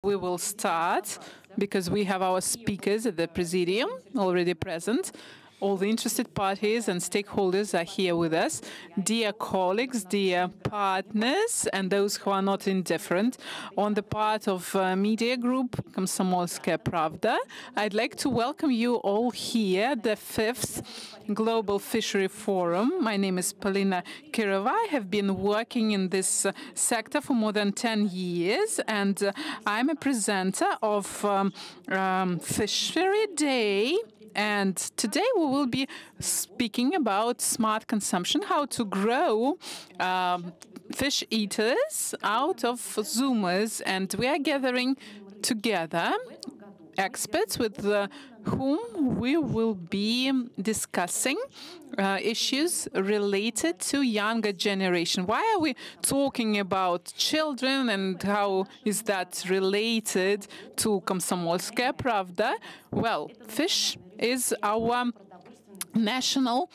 We will start because we have our speakers at the Presidium already present. All the interested parties and stakeholders are here with us. Dear colleagues, dear partners, and those who are not indifferent, on the part of media group Komsomolskaya Pravda, I'd like to welcome you all here, the 5th Global Fishery Forum. My name is Polina Kirova. I have been working in this sector for more than 10 years, and I'm a presenter of Fishery Day. And today we will be speaking about smart consumption, how to grow fish eaters out of zoomers. And we are gathering together experts with whom we will be discussing issues related to younger generation. Why are we talking about children and how is that related to Komsomolskaya Pravda? Well, fish is our national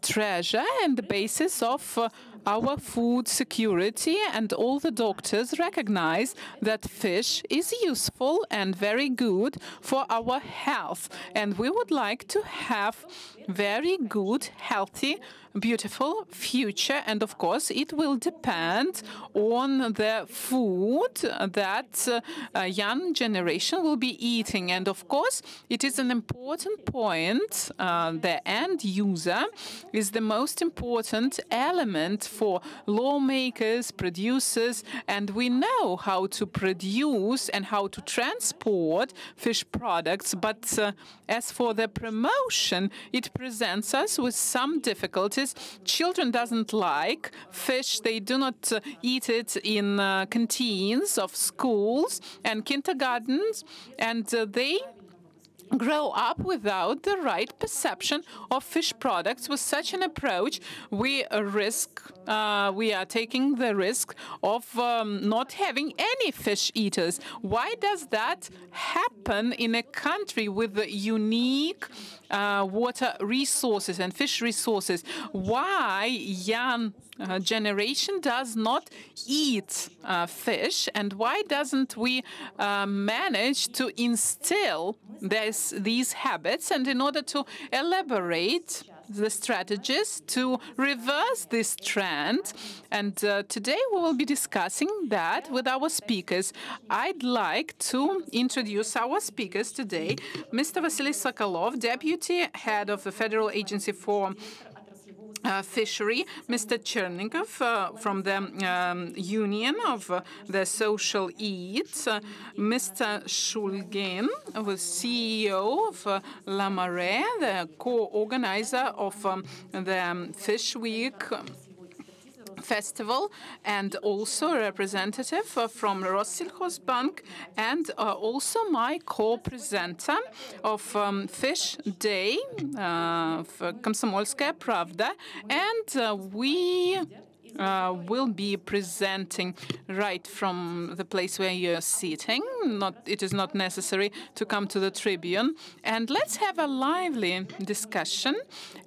treasure and the basis of our food security, and all the doctors recognize that fish is useful and very good for our health. And we would like to have very good, healthy, beautiful future. And of course, it will depend on the food that a young generation will be eating. And of course, it is an important point. The end user is the most important element for lawmakers, producers, and we know how to produce and how to transport fish products. But as for the promotion, it presents us with some difficulties. Children doesn't like fish. They do not eat it in canteens of schools and kindergartens, and they grow up without the right perception of fish products. With such an approach, we are taking the risk of not having any fish eaters. Why does that happen in a country with unique water resources and fish resources? Why young generation does not eat fish, and why doesn't we manage to instill these habits? And in order to elaborate the strategies to reverse this trend, and today we will be discussing that with our speakers. I'd like to introduce our speakers today. Mr. Vasily Sokolov, Deputy Head of the Federal Agency for Fishery, Mr. Chernikov from the Union of the Social Eats, Mr. Shulgin, the CEO of La Marée, the co-organizer of the Fish Week Festival, and also a representative from Rossельхозbank, and also my co-presenter of Fish Day, Komsomolskaya Pravda, and we will be presenting right from the place where you're sitting. It is not necessary to come to the tribune. And let's have a lively discussion,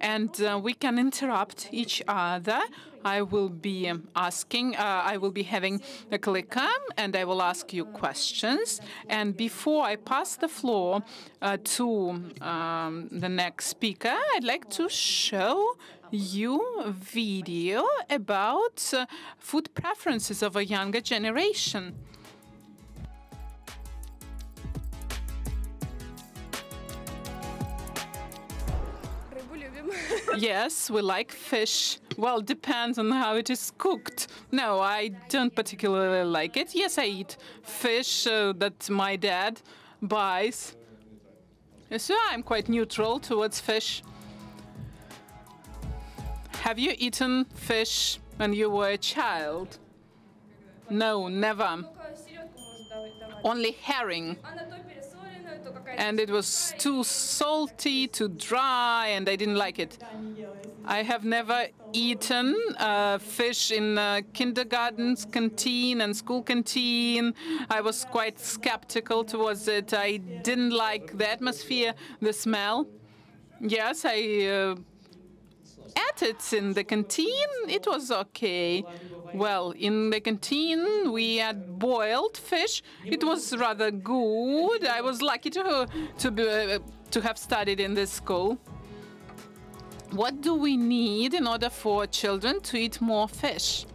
and we can interrupt each other. I will be having a clicker, and I will ask you questions. And before I pass the floor to the next speaker, I'd like to show you a video about food preferences of a younger generation. Yes, we like fish. Well, depends on how it is cooked. No, I don't particularly like it. Yes, I eat fish that my dad buys. So I'm quite neutral towards fish. Have you eaten fish when you were a child? No, never. Only herring. And it was too salty, too dry, and I didn't like it. I have never eaten fish in kindergarten's canteen and school canteen. I was quite skeptical towards it. I didn't like the atmosphere, the smell. Yes, I ate it in the canteen. It was okay. Well, in the canteen we had boiled fish. It was rather good. I was lucky to have studied in this school. What do we need in order for children to eat more fish?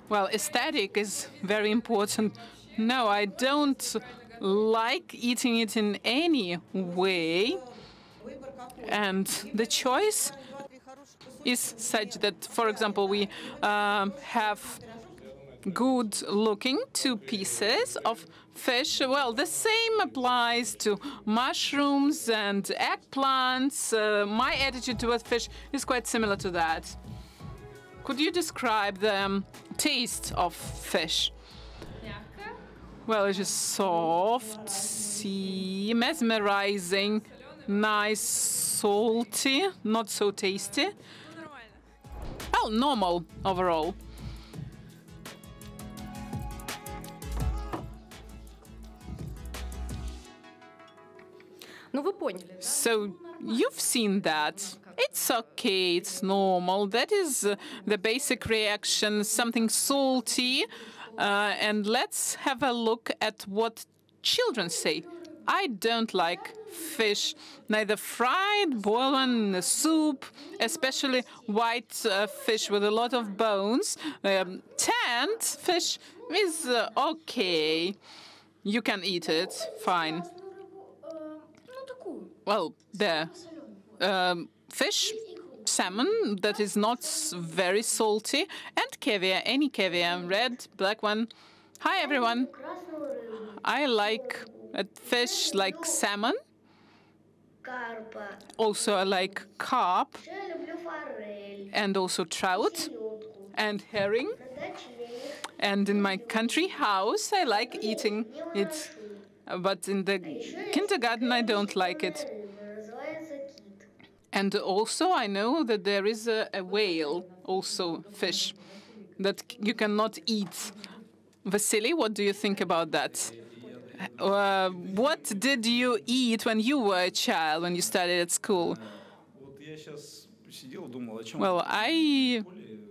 Well, aesthetic is very important. No, I don't like eating it in any way. And the choice is such that, for example, we have good-looking 2 pieces of fish. Well, the same applies to mushrooms and eggplants. My attitude towards fish is quite similar to that. Could you describe the taste of fish? Well, it is soft, mesmerizing, nice, salty, not so tasty. Well, normal overall. So you've seen that. It's okay, it's normal. That is the basic reaction, something salty. And let's have a look at what children say. I don't like fish, neither fried, boiled, soup, especially white fish with a lot of bones. Tanned fish is okay. You can eat it, fine. Well, the fish, salmon that is not very salty, and caviar, any caviar, red, black one. Hi, everyone. I like fish like salmon. Also, I like carp, and also trout, and herring. And in my country house, I like eating it. But in the kindergarten, I don't like it. And also, I know that there is a whale, also fish, that you cannot eat. Vasily, what do you think about that? What did you eat when you were a child, when you studied at school? Well, I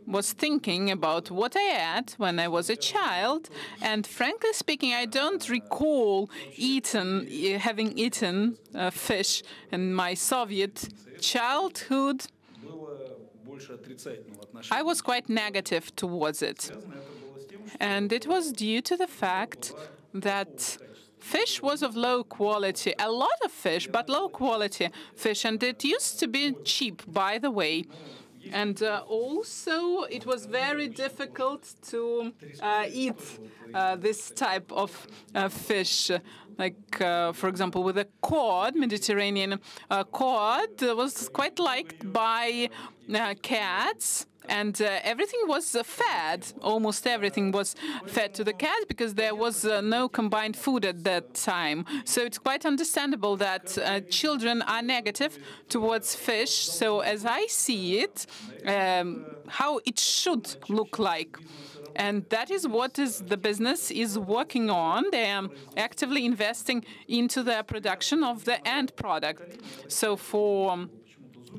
was thinking about what I ate when I was a child, and frankly speaking, I don't recall having eaten fish in my Soviet childhood. I was quite negative towards it. And it was due to the fact that fish was of low quality, a lot of fish, but low quality fish, and it used to be cheap, by the way. And also, it was very difficult to eat this type of fish. Like, for example, with a cod, Mediterranean cod, was quite liked by cats. And everything was fed, almost everything was fed to the cats because there was no combined food at that time. So it's quite understandable that children are negative towards fish. So as I see it, how it should look like. And that is what the business is working on. They are actively investing into the production of the end product. So for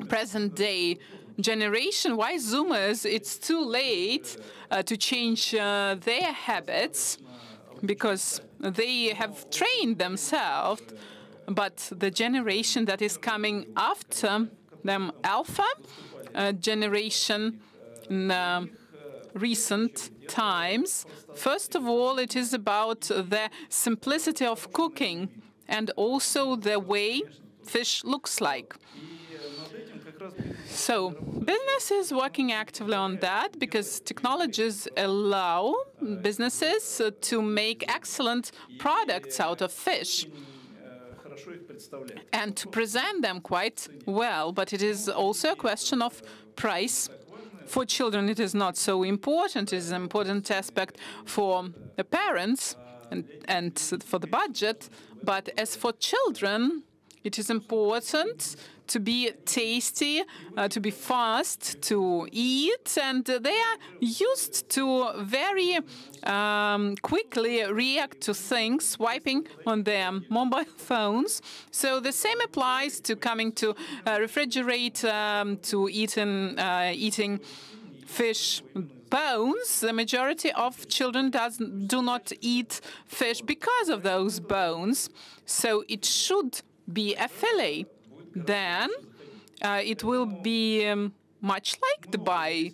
present-day generation, why Zoomers, it's too late to change their habits because they have trained themselves. But the generation that is coming after them, Alpha generation, in recent times, first of all, it is about the simplicity of cooking and also the way fish looks like. So business is working actively on that because technologies allow businesses to make excellent products out of fish and to present them quite well. But it is also a question of price. For children, it is not so important. It is an important aspect for the parents and for the budget. But as for children, it is important to be tasty, to be fast to eat, and they are used to very quickly react to things, swiping on their mobile phones. So the same applies to coming to refrigerate, to eating fish bones. The majority of children do not eat fish because of those bones. So it should be a fillet. Then it will be much liked by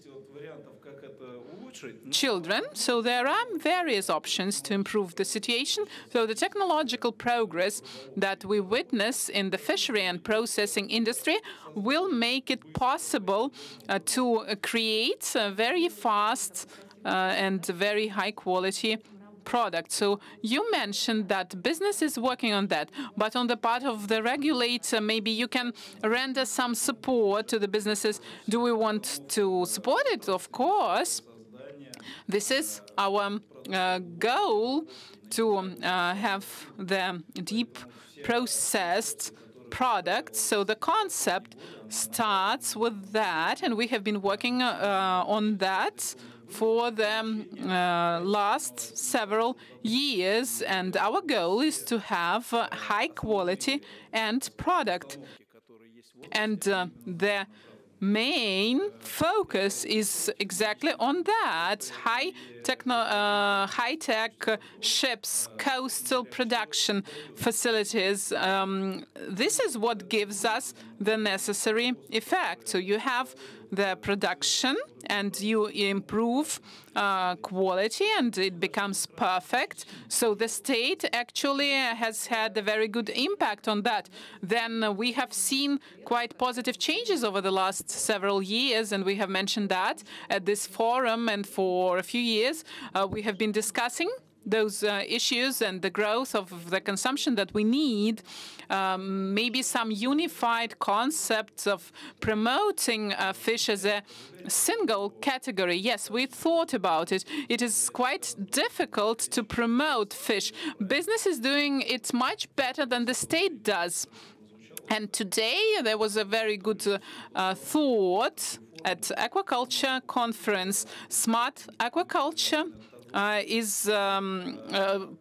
children. So there are various options to improve the situation. So the technological progress that we witness in the fishery and processing industry will make it possible to create a very fast and very high quality product. So you mentioned that business is working on that, but on the part of the regulator, maybe you can render some support to the businesses. Do we want to support it? Of course. This is our goal, to have the deep processed products. So the concept starts with that, and we have been working on that for the last several years. And our goal is to have high quality end product. And the main focus is exactly on that: high-tech ships, coastal production facilities. This is what gives us the necessary effect. So you have the production, and you improve quality, and it becomes perfect. So the state actually has had a very good impact on that. Then we have seen quite positive changes over the last several years, and we have mentioned that at this forum. And for a few years, we have been discussing those issues and the growth of the consumption that we need. Maybe some unified concepts of promoting fish as a single category. Yes, we thought about it. It is quite difficult to promote fish. Business is doing it much better than the state does. And today there was a very good thought at aquaculture conference. Smart aquaculture is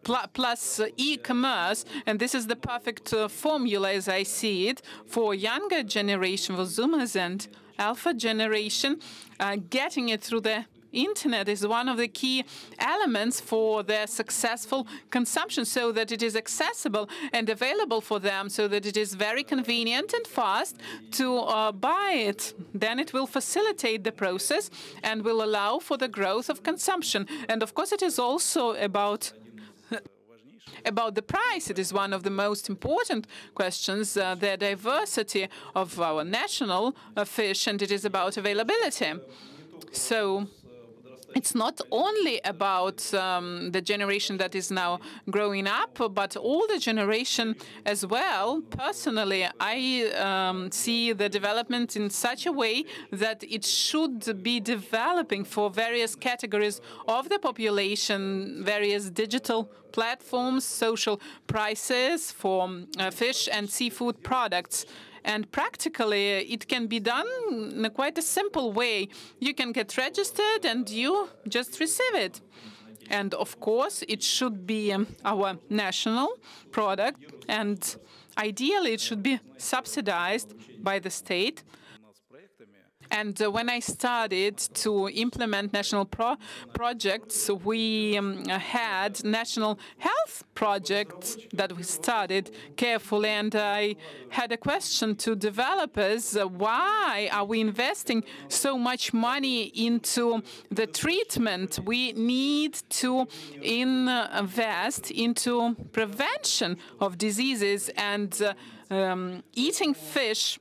plus e-commerce, and this is the perfect formula, as I see it, for younger generation, for Zoomers and Alpha generation. Getting it through the Internet is one of the key elements for their successful consumption, so that it is accessible and available for them, so that it is very convenient and fast to buy it. Then it will facilitate the process and will allow for the growth of consumption. And of course, it is also about the price. It is one of the most important questions, the diversity of our national fish, and it is about availability. So it's not only about the generation that is now growing up, but all the generation as well. Personally, I see the development in such a way that it should be developing for various categories of the population, various digital platforms, social prices for fish and seafood products. And practically, it can be done in quite a simple way. You can get registered and you just receive it. And of course, it should be our national product, and ideally, it should be subsidized by the state. And when I started to implement national projects, we had national health projects that we studied carefully. And I had a question to developers: why are we investing so much money into the treatment? We need to invest into prevention of diseases, and eating fish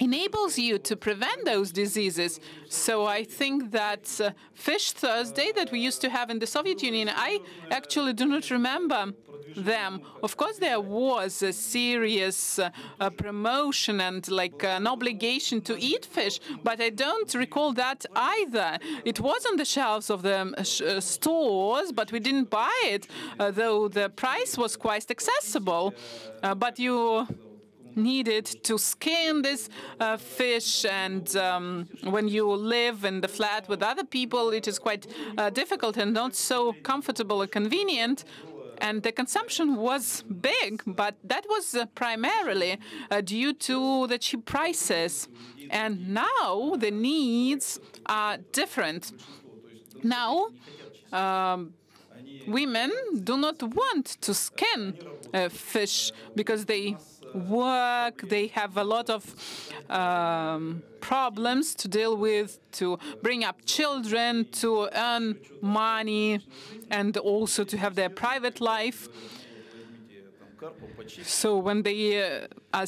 enables you to prevent those diseases. So I think that Fish Thursday that we used to have in the Soviet Union, I actually do not remember them. Of course, there was a serious promotion and like an obligation to eat fish, but I don't recall that either. It was on the shelves of the stores, but we didn't buy it, though the price was quite accessible. But you needed to skin this fish, and when you live in the flat with other people, it is quite difficult and not so comfortable and convenient. And the consumption was big, but that was primarily due to the cheap prices. And now the needs are different. Now, women do not want to skin fish because they work, they have a lot of problems to deal with, to bring up children, to earn money, and also to have their private life. So when they are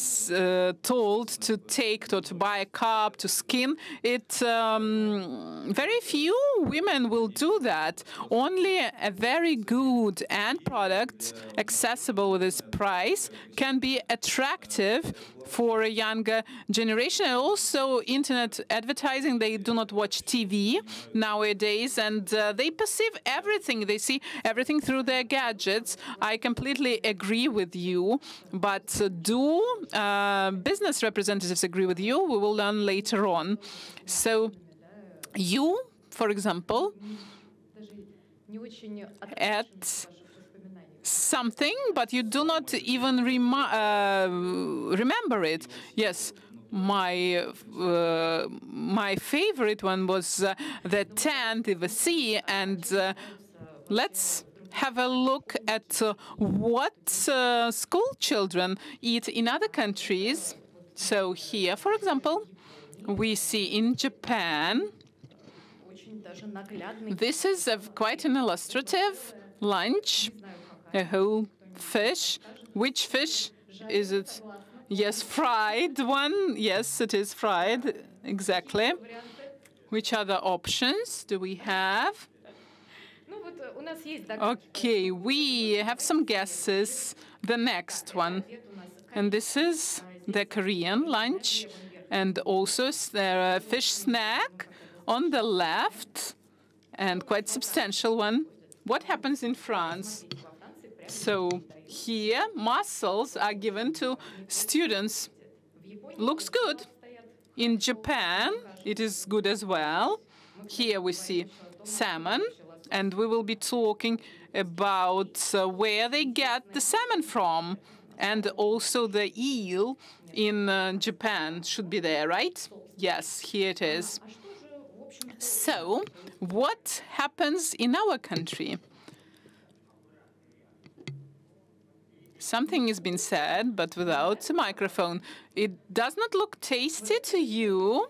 told to take or to buy a carp to skin it, very few women will do that. Only a very good end product, accessible with this price, can be attractive for a younger generation. And also internet advertising, they do not watch TV nowadays, and they perceive everything. They see everything through their gadgets. I completely agree with you, but do business representatives agree with you? We will learn later on. So you, for example, add something, but you do not even remember it. Yes, my favorite one was the tent in the sea, and let's have a look at what school children eat in other countries. So here, for example, we see in Japan, this is quite an illustrative lunch, a whole fish. Which fish is it? Yes, fried one. Yes, it is fried, exactly. Which other options do we have? Okay, we have some guesses. The next one. And this is the Korean lunch. And also there a fish snack on the left, and quite substantial one. What happens in France? So here, mussels are given to students. Looks good. In Japan, it is good as well. Here we see salmon, and we will be talking about where they get the salmon from. And also the eel in Japan should be there, right? Yes, here it is. So, what happens in our country? Something has been said, but without a microphone. It does not look tasty to you.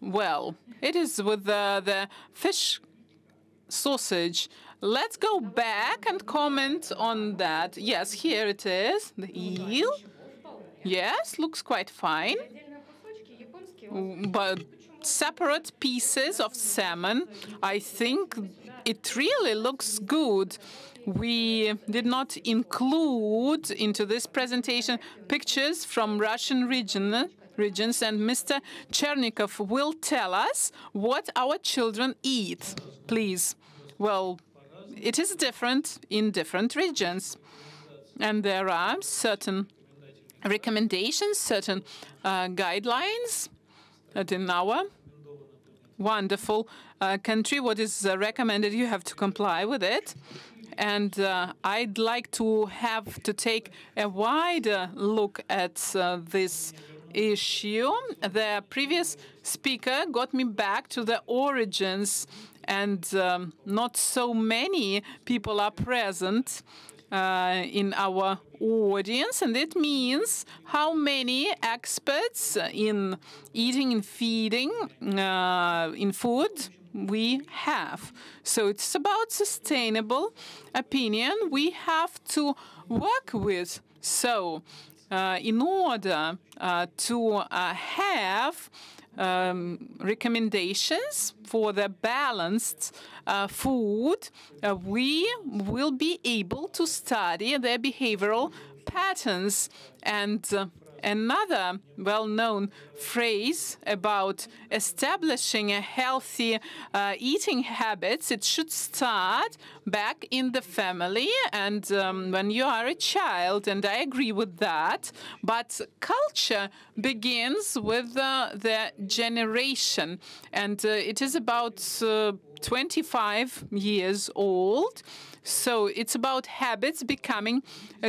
Well, it is with the fish sausage. Let's go back and comment on that. Yes, here it is, the eel. Yes, looks quite fine. But separate pieces of salmon, I think it really looks good. We did not include into this presentation pictures from Russian regions, and Mr. Chernikov will tell us what our children eat. Please. Well, it is different in different regions, and there are certain recommendations, certain guidelines that in our wonderful country, what is recommended, you have to comply with it. And I'd like to have to take a wider look at this issue. The previous speaker got me back to the origins, and not so many people are present in our audience, and it means how many experts in eating and feeding in food we have. So it's about sustainable opinion we have to work with. So in order to have recommendations for the balanced food, we will be able to study their behavioral patterns. And another well-known phrase about establishing a healthy eating habits, it should start back in the family and when you are a child, and I agree with that. But culture begins with the generation, and it is about 25 years old. So it's about habits becoming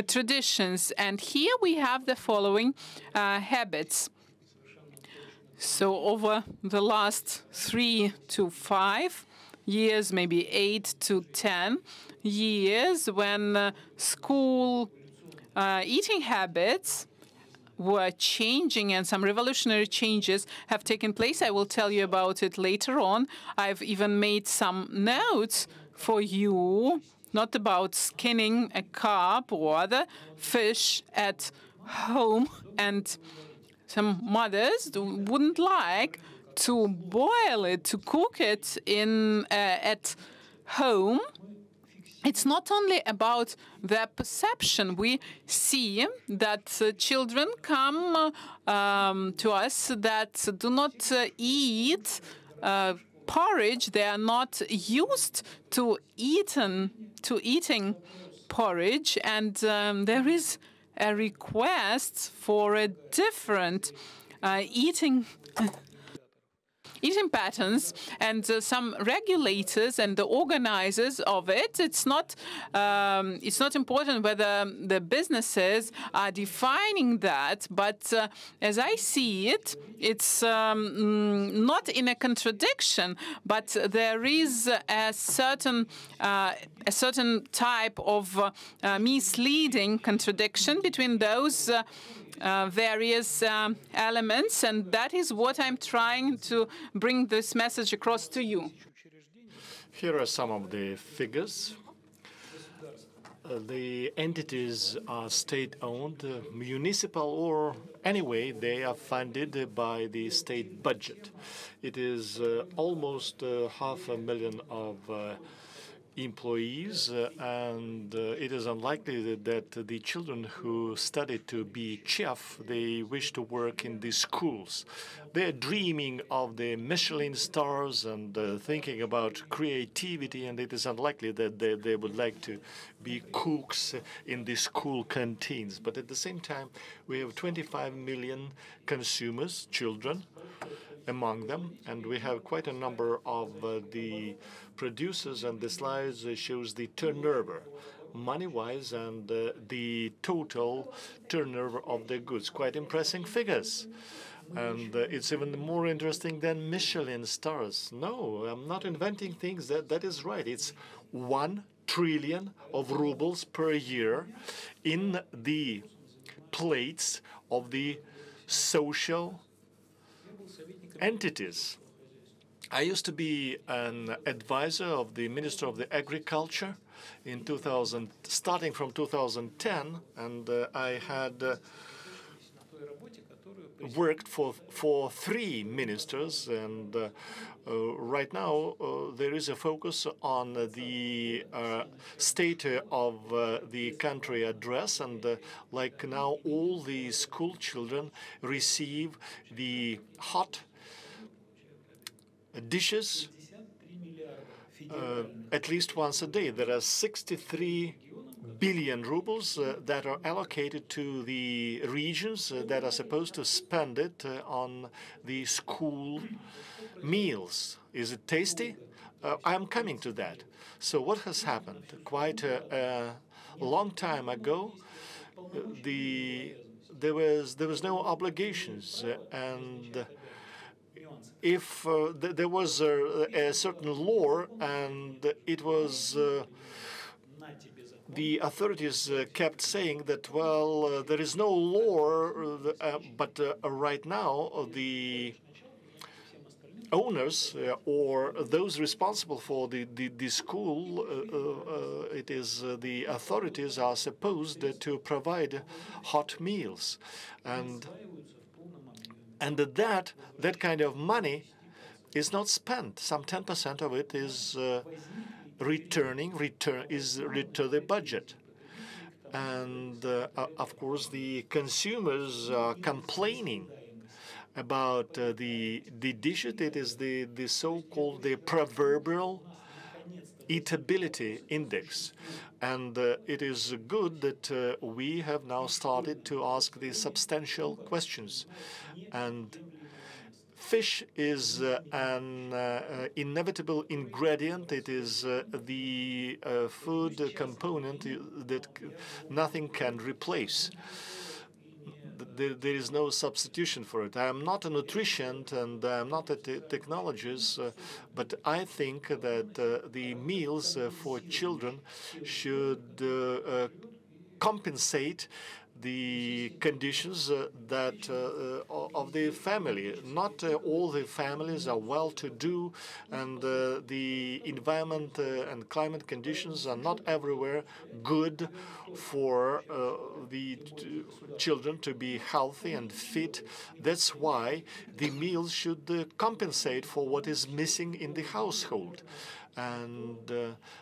traditions. And here we have the following habits. So over the last 3 to 5 years, maybe 8 to 10 years, when school eating habits were changing and some revolutionary changes have taken place. I will tell you about it later on. I've even made some notes for you, not about skinning a carp or other fish at home. And some mothers wouldn't like to boil it, to cook it at home. It's not only about their perception. We see that children come to us that do not eat porridge. They are not used to eating porridge, and there is a request for a different eating patterns, and some regulators and the organizers of it. It's not important whether the businesses are defining that, but as I see it, it's not in a contradiction, but there is a certain type of misleading contradiction between those various elements, and that is what I'm trying to bring this message across to you. Here are some of the figures. The entities are state-owned, municipal, or anyway, they are funded by the state budget. It is almost 500,000 of employees, and it is unlikely that the children who study to be chef, they wish to work in the schools. They're dreaming of the Michelin stars and thinking about creativity, and it is unlikely that they would like to be cooks in the school canteens. But at the same time, we have 25 million consumers, children, among them, and we have quite a number of the producers, and the slides shows the turnover, money-wise, and the total turnover of the goods. Quite impressive figures. And it's even more interesting than Michelin stars. No, I'm not inventing things. That is right. It's 1 trillion of rubles per year in the plates of the social entities. I used to be an advisor of the Minister of the Agriculture in starting from 2010, and I had worked for 3 ministers, and right now there is a focus on the state of the country address, and like now all the school children receive the hot dishes at least once a day. There are 63 billion rubles that are allocated to the regions that are supposed to spend it on the school meals. Is it tasty? I'm coming to that. So what has happened? Quite a long time ago, there was no obligations, and if there was a certain law, and it was the authorities kept saying that, well, there is no law, but right now the owners or those responsible for the school, it is the authorities are supposed to provide hot meals, and that kind of money is not spent. Some 10% of it is returning to the budget. And of course, the consumers are complaining about the dish. It is the so-called the proverbial eatability index. And it is good that we have now started to ask these substantial questions. And fish is an inevitable ingredient. It is the food component that nothing can replace. there is no substitution for it. I am not a nutrition and I am not a technologist, but I think that the meals for children should compensate the conditions of the family. Not all the families are well-to-do, and the environment and climate conditions are not everywhere good for the children to be healthy and fit. That's why the meals should compensate for what is missing in the household. And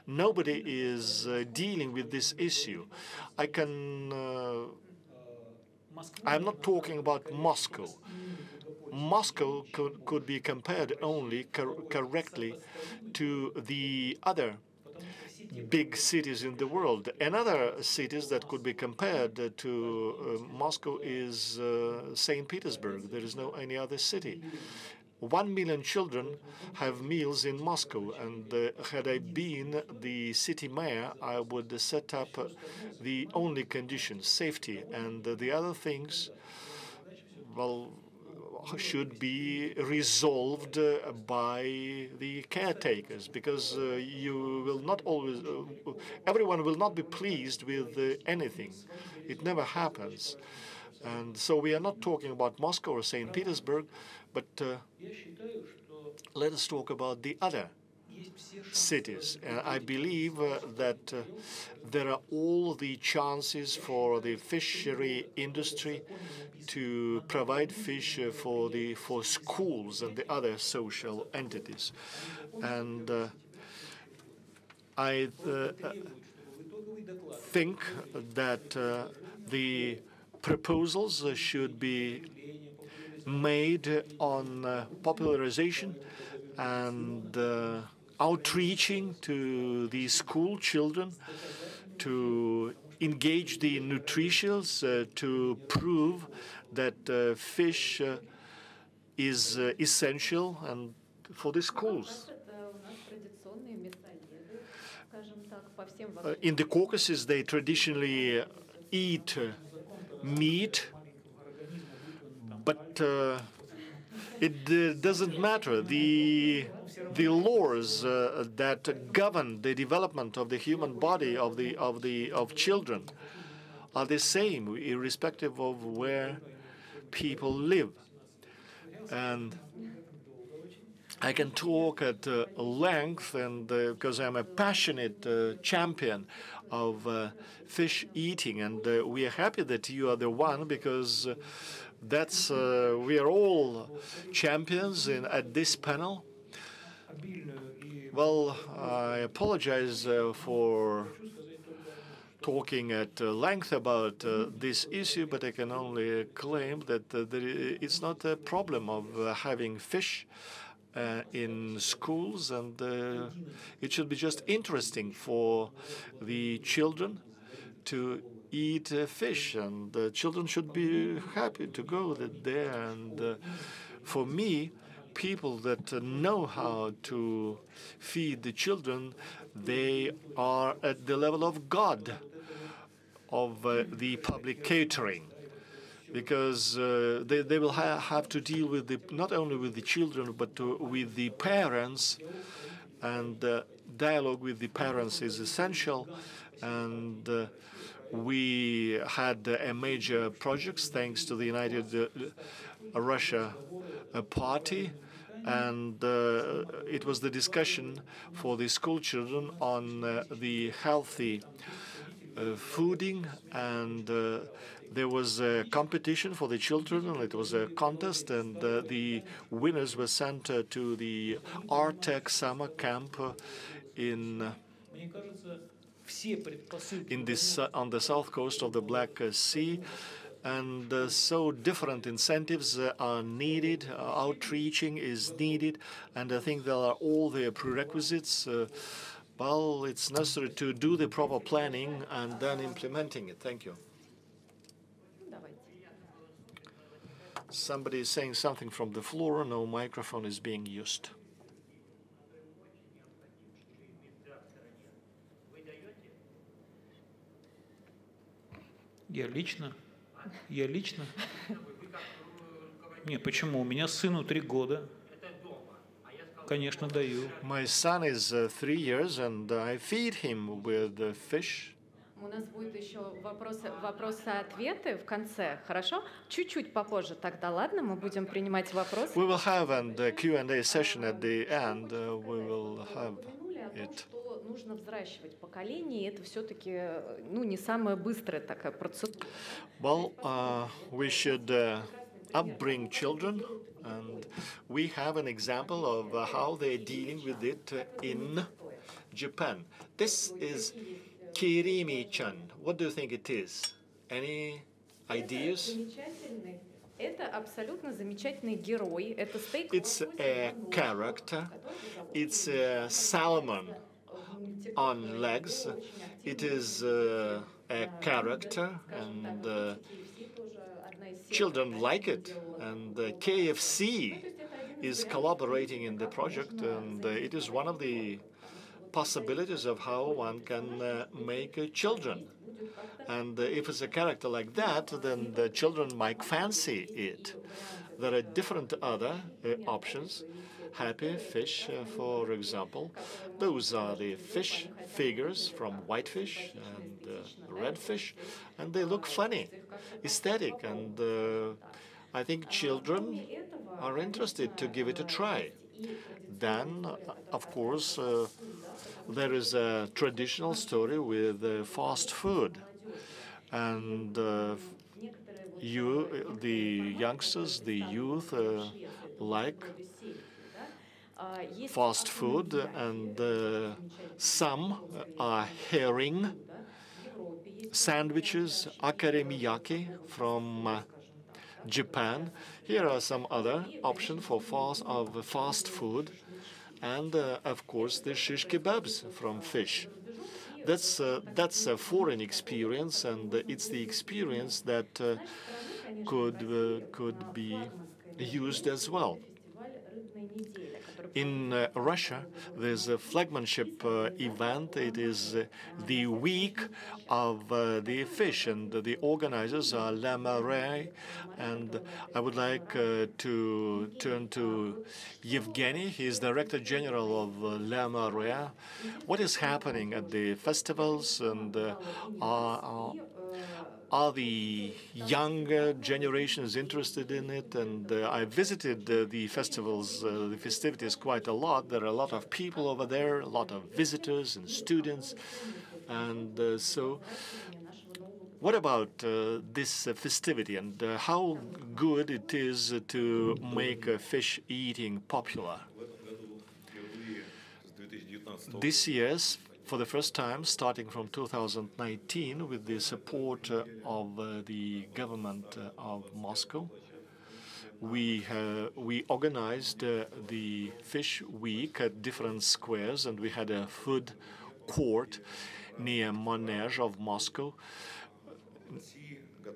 nobody is dealing with this issue. I'm not talking about Moscow. Moscow could be compared only correctly to the other big cities in the world. Another cities that could be compared to Moscow is St. Petersburg. There is no any other city. 1 million children have meals in Moscow, and had I been the city mayor, I would set up the only conditions, safety, and the other things, well, should be resolved by the caretakers, because you will not always, everyone will not be pleased with anything. It never happens. And so we are not talking about Moscow or St. Petersburg, but let us talk about the other cities. I believe that there are all the chances for the fishery industry to provide fish for schools and the other social entities. And I think that the proposals should be made on popularization and outreaching to the school children, to engage the nutritionists, to prove that fish is essential and for the schools. In the Caucasus, they traditionally eat meat, but it doesn't matter. The laws that govern the development of the human body of children are the same, irrespective of where people live. And I can talk at length, and because I'm a passionate champion of fish eating, and we are happy that you are the one, because that's we are all champions at this panel. Well, I apologize for talking at length about this issue, but I can only claim that it's not a problem of having fish in schools, and it should be just interesting for the children to eat fish, and the children should be happy to go there. And for me, people that know how to feed the children, they are at the level of God, of the public catering, because they will have to deal with not only with the children, but with the parents, and dialogue with the parents is essential. And we had a major projects thanks to the United Russia Party, and it was the discussion for the school children on the healthy fooding, and there was a competition for the children, and it was a contest, and the winners were sent to the Arctic summer camp on the south coast of the Black Sea. And so different incentives are needed, outreaching is needed, and I think there are all the prerequisites. Well, it's necessary to do the proper planning and then implementing it. Thank you. Somebody is saying something from the floor. No microphone is being used. Я лично? Нет, почему? У меня сыну 3 года. Конечно, даю. My son is 3 years, and I feed him with fish. У нас будет еще вопросы-ответы в конце, хорошо? Чуть-чуть попозже тогда, ладно? Мы будем принимать вопросы. We will have a Q&A session at the end. We will have it. Что нужно взращивать поколение, это все-таки, не самая быстрая такая процедура. Well, we should upbring children, and we have an example of how they're dealing with it in Japan. This is Kirimi-chan. What do you think it is? Any ideas? Это абсолютно замечательный герой. Это стейк. It's a character. It's a salmon on legs. It is a character, and children like it. And KFC is collaborating in the project, and it is one of the possibilities of how one can make children. And if it's a character like that, then the children might fancy it. There are different other options. Happy fish, for example. Those are the fish figures from whitefish and red fish, and they look funny, aesthetic, and I think children are interested to give it a try. Then, of course, there is a traditional story with fast food. And the youngsters, the youth, like fast food, and some are herring sandwiches, akarimiyaki from Japan. Here are some other options for fast food, and of course the shish kebabs from fish. That's a foreign experience, and it's the experience that could be used as well. In Russia, there's a flagship event. It is the week of the fish, and the organizers are La Marée. And I would like to turn to Yevgeny. He is Director General of La Marée. What is happening at the festivals, and are the younger generations interested in it? And I visited the festivals, the festivities quite a lot. There are a lot of people over there, a lot of visitors and students. And so what about this festivity, and how good it is to make fish eating popular? This year's for the first time, starting from 2019, with the support of the government of Moscow, we organized the Fish Week at different squares, and we had a food court near Manege of Moscow,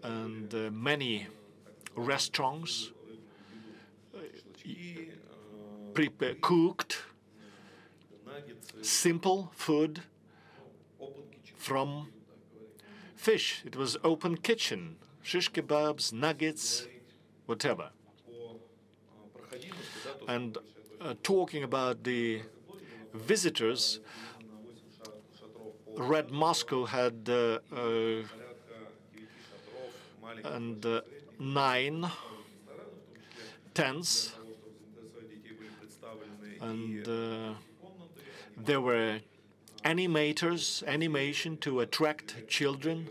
and many restaurants cooked simple food from fish. It was open kitchen, shish kebabs, nuggets, whatever. And talking about the visitors, Red Moscow had 9 tents, and there were animation to attract children,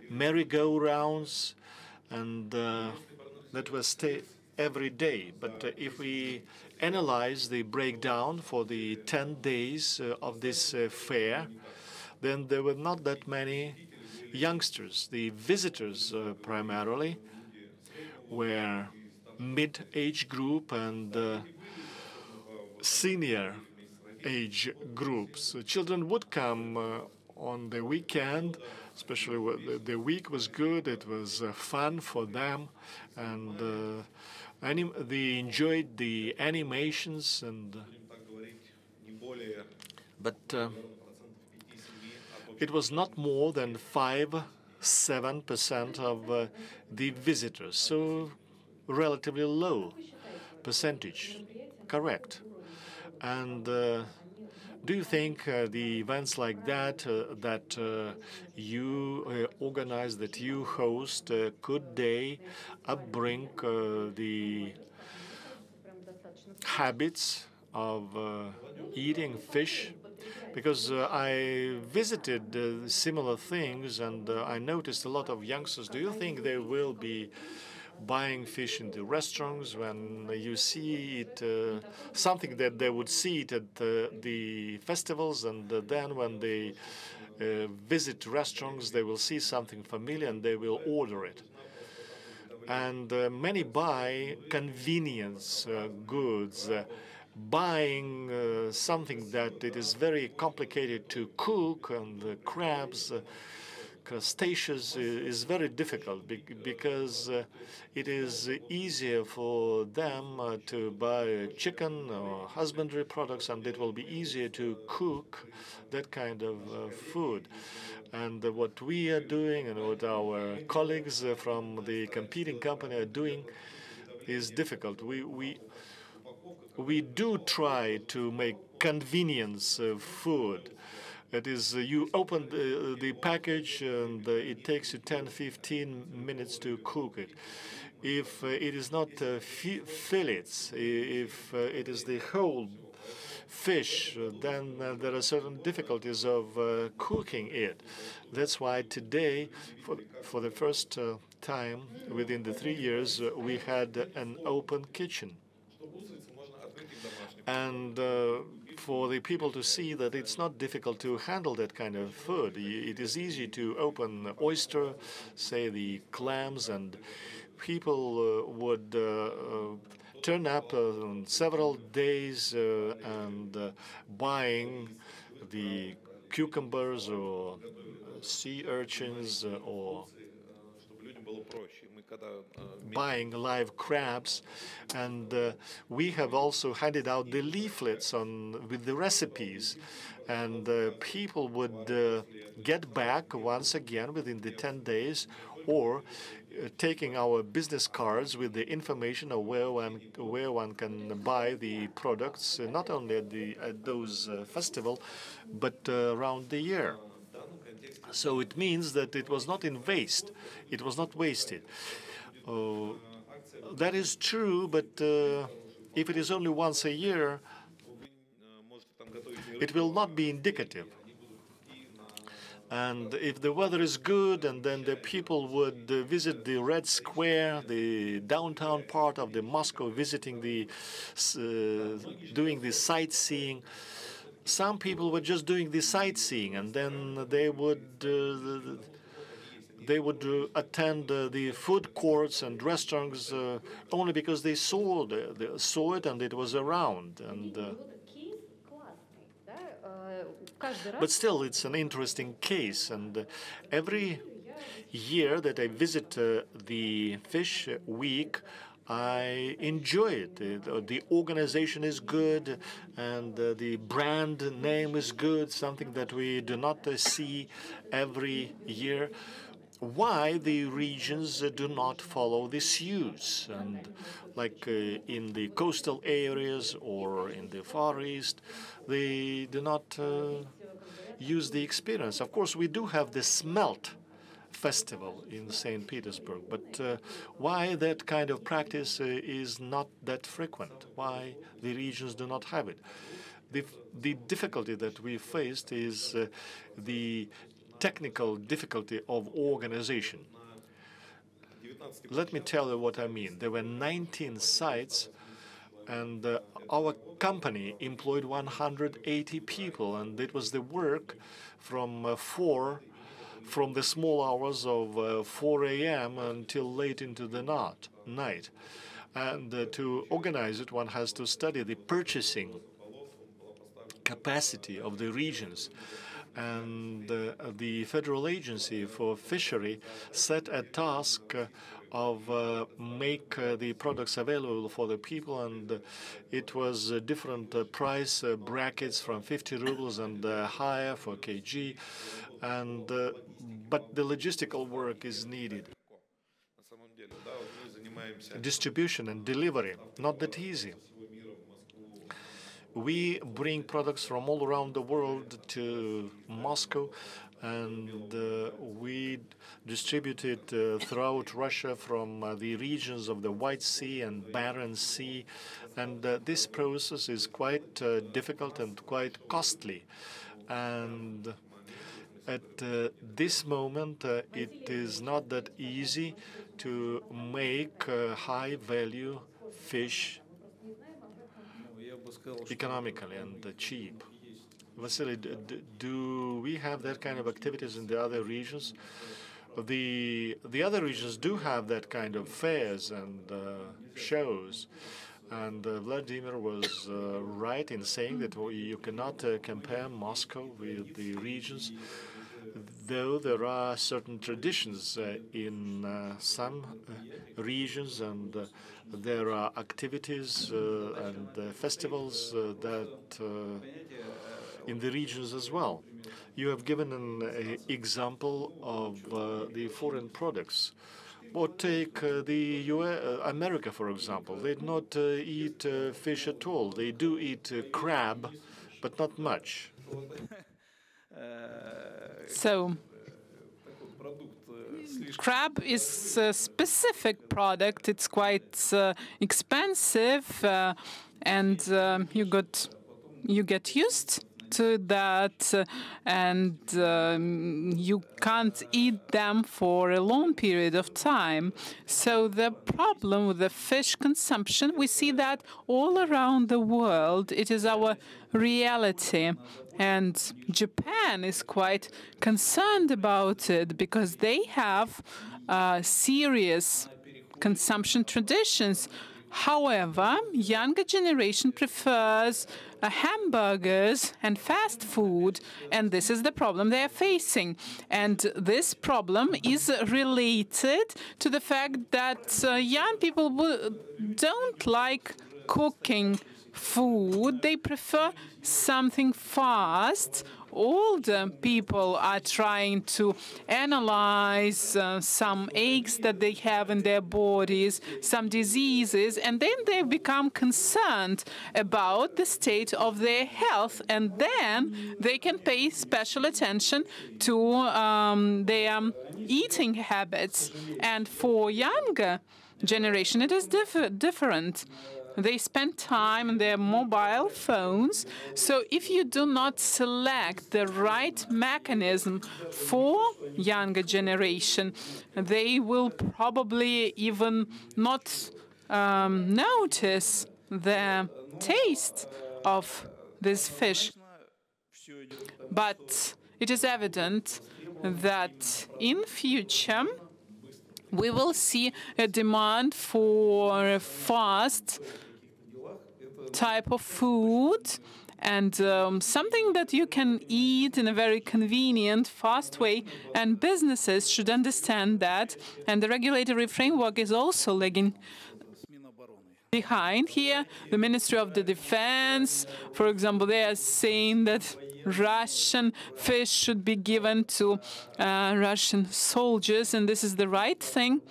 merry-go-rounds, and that was every day. But if we analyze the breakdown for the 10 days of this fair, then there were not that many youngsters. The visitors primarily were mid-age group and senior age groups. Children would come on the weekend, especially when the week was good. It was fun for them, and they enjoyed the animations. But it was not more than 5 7% of the visitors, so relatively low percentage. Correct. And do you think the events like that that you organize, that you host, could they bring the habits of eating fish? Because I visited similar things and I noticed a lot of youngsters. Do you think they will be buying fish in the restaurants when you see it, something that they would see it at the festivals, and then when they visit restaurants, they will see something familiar and they will order it? And many buy convenience goods, buying something that it is very complicated to cook, and crabs, crustaceans is very difficult because it is easier for them to buy chicken or husbandry products, and it will be easier to cook that kind of food. And what we are doing and what our colleagues from the competing company are doing is difficult. We do try to make convenience food. That is, you open the package and it takes you 10-15 minutes to cook it. If it is not fillets, if it is the whole fish, then there are certain difficulties of cooking it. That's why today, for the first time within the 3 years, we had an open kitchen. And for the people to see that it's not difficult to handle that kind of food. It is easy to open oyster, say the clams, and people would turn up on several days and buying the cucumbers or sea urchins or buying live crabs, and we have also handed out the leaflets with the recipes, and people would get back once again within the 10 days, or taking our business cards with the information of where one can buy the products, not only at those festivals, but around the year. So it means that it was not in waste. It was not wasted. That is true, but if it is only once a year, it will not be indicative. And if the weather is good, and then the people would visit the Red Square, the downtown part of the Moscow, visiting doing the sightseeing. Some people were just doing the sightseeing, and then they would attend the food courts and restaurants only because they saw it and it was around. And but still, it's an interesting case. And every year that I visit the Fish Week, I enjoy it. The organization is good, and the brand name is good, something that we do not see every year. Why the regions do not follow this use? And like in the coastal areas or in the Far East, they do not use the experience. Of course, we do have the smelt festival in St. Petersburg, but why that kind of practice is not that frequent? Why the regions do not have it? The difficulty that we faced is the technical difficulty of organization. Let me tell you what I mean. There were 19 sites, and our company employed 180 people, and it was the work from the small hours of 4 a.m. until late into the night. And to organize it, one has to study the purchasing capacity of the regions. And the Federal Agency for Fishery set a task of make the products available for the people, and it was different price brackets from 50 rubles and higher for kg, and but the logistical work is needed. Distribution and delivery, not that easy. We bring products from all around the world to Moscow, and we distribute it throughout Russia from the regions of the White Sea and Barents Sea. And this process is quite difficult and quite costly. And at this moment, it is not that easy to make high-value fish economically and cheap. Vasily, do we have that kind of activities in the other regions? The other regions do have that kind of fairs and shows. And Vladimir was right in saying that you cannot compare Moscow with the regions, though there are certain traditions in some regions, and there are activities and festivals that in the regions as well. You have given an example of the foreign products. Or take the America, for example. They do not eat fish at all. They do eat crab, but not much. So, crab is a specific product. It's quite expensive, and you get used to that, and you can't eat them for a long period of time. So the problem with the fish consumption, we see that all around the world. It is our reality. And Japan is quite concerned about it because they have serious consumption traditions. However, younger generation prefers hamburgers and fast food, and this is the problem they are facing. And this problem is related to the fact that young people don't like cooking food. They prefer something fast. Older people are trying to analyze some aches that they have in their bodies, some diseases, and then they become concerned about the state of their health, and then they can pay special attention to their eating habits. And for younger generation, it is different. They spend time on their mobile phones. So if you do not select the right mechanism for younger generation, they will probably even not notice the taste of this fish. But it is evident that in future we will see a demand for fast type of food and something that you can eat in a very convenient, fast way, and businesses should understand that, and the regulatory framework is also lagging behind here. The Ministry of the Defense, for example, they are saying that Russian fish should be given to Russian soldiers, and this is the right thing,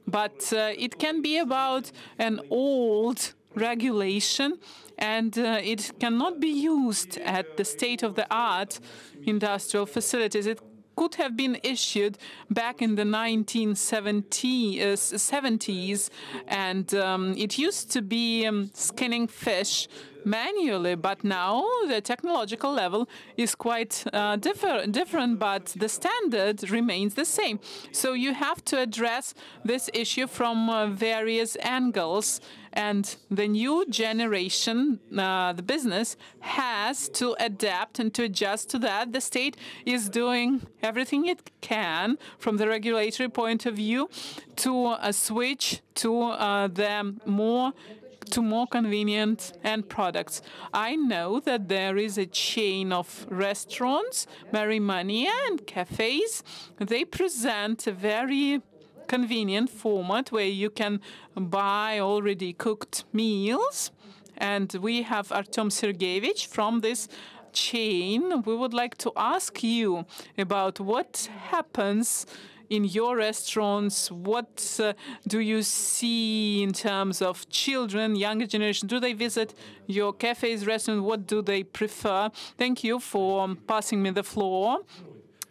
but it can be about an old regulation, and it cannot be used at the state-of-the-art industrial facilities. It could have been issued back in the 1970s, and it used to be skinning fish manually, but now the technological level is quite different, but the standard remains the same. So you have to address this issue from various angles, and the new generation, the business, has to adapt and to adjust to that. The state is doing everything it can from the regulatory point of view to switch to the more to more convenient end products. I know that there is a chain of restaurants, Marimania and cafes. They present a very convenient format where you can buy already cooked meals. And we have Artem Sergeyevich from this chain. We would like to ask you about what happens in your restaurants. What do you see in terms of children, younger generation? Do they visit your cafes, restaurants? What do they prefer? Thank you for passing me the floor.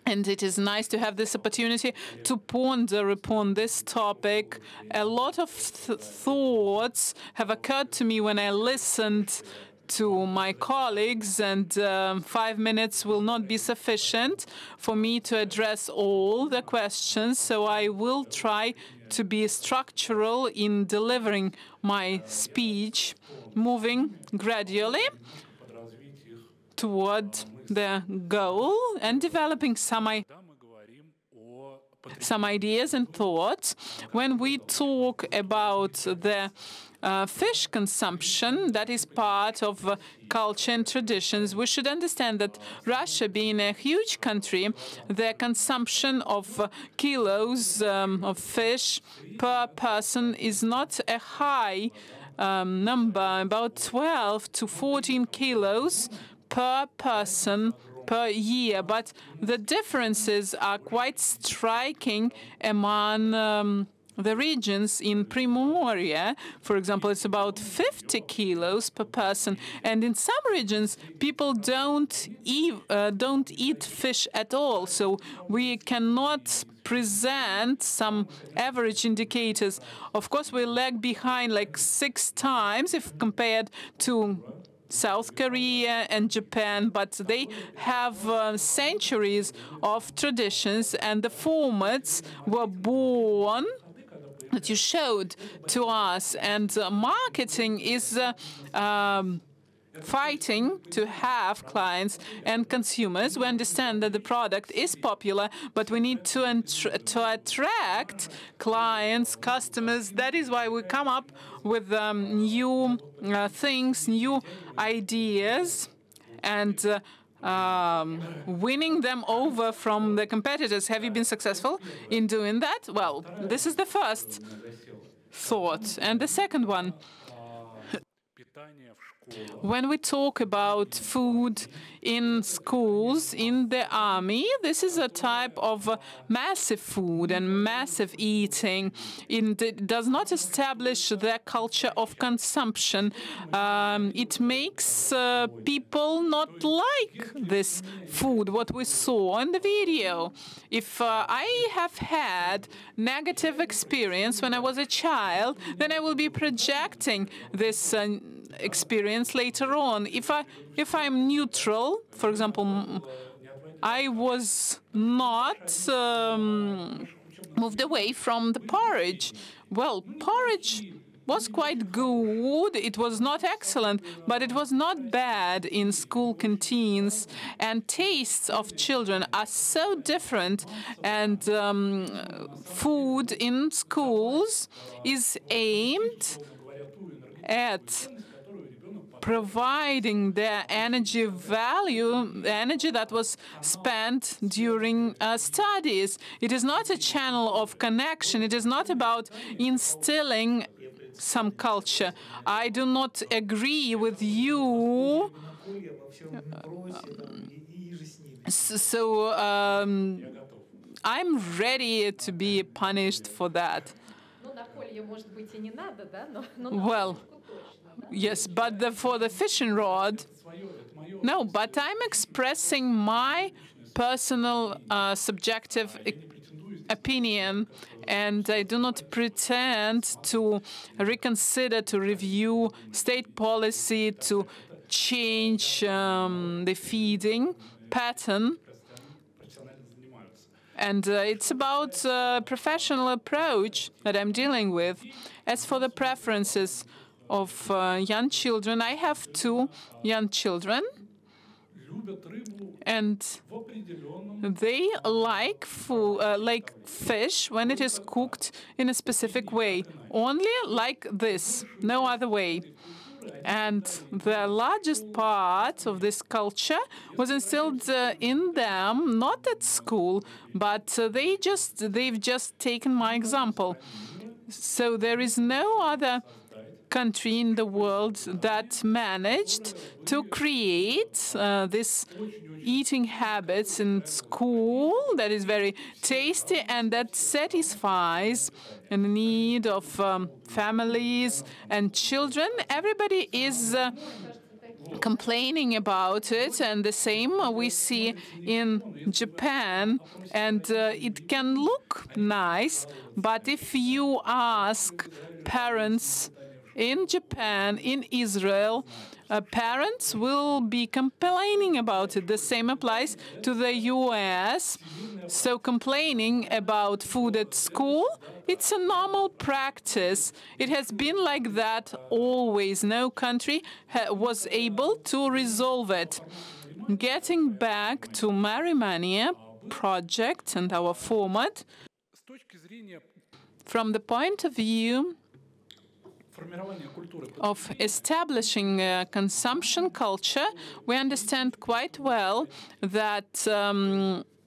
And it is nice to have this opportunity to ponder upon this topic. A lot of thoughts have occurred to me when I listened to my colleagues, and 5 minutes will not be sufficient for me to address all the questions. So I will try to be structural in delivering my speech, moving gradually toward the goal and developing some ideas and thoughts. When we talk about the fish consumption, that is part of culture and traditions, we should understand that Russia, being a huge country, the consumption of kilos of fish per person is not a high number, about 12 to 14 kilos per person per year, but the differences are quite striking among the regions. In Primoria, for example, it's about 50 kilos per person, and in some regions, people don't eat fish at all. So we cannot present some average indicators. Of course, we lag behind like 6 times if compared to South Korea and Japan, but they have centuries of traditions, and the formats were born that you showed to us, and marketing is fighting to have clients and consumers. We understand that the product is popular, but we need to attract clients, customers. That is why we come up with new things, new ideas, and winning them over from the competitors. Have you been successful in doing that? Well, this is the first thought. And the second one, when we talk about food in schools, in the army, this is a type of massive food and massive eating. It does not establish the culture of consumption. It makes people not like this food, what we saw in the video. If I have had negative experience when I was a child, then I will be projecting this experience later on. If I'm neutral, for example, I was not moved away from the porridge. Well, porridge was quite good. It was not excellent, but it was not bad in school canteens. And tastes of children are so different, and food in schools is aimed at providing the energy value, the energy that was spent during studies. It is not a channel of connection. It is not about instilling some culture. I do not agree with you. So I'm ready to be punished for that. Well, yes, but for the fishing rod, no, but I'm expressing my personal subjective opinion, and I do not pretend to reconsider, to review state policy, to change the feeding pattern. And it's about a professional approach that I'm dealing with. As for the preferences of young children, I have 2 young children, and they like fish when it is cooked in a specific way, only like this, no other way. And the largest part of this culture was instilled in them, not at school, but they've just taken my example. So there is no other country in the world that managed to create this eating habits in school that is very tasty and that satisfies the need of families and children. Everybody is complaining about it, and the same we see in Japan, and it can look nice, but if you ask parents in Japan, in Israel, parents will be complaining about it. The same applies to the US. So complaining about food at school, it's a normal practice. It has been like that always. No country was able to resolve it. Getting back to Marimania project and our format, from the point of view of establishing a consumption culture, we understand quite well that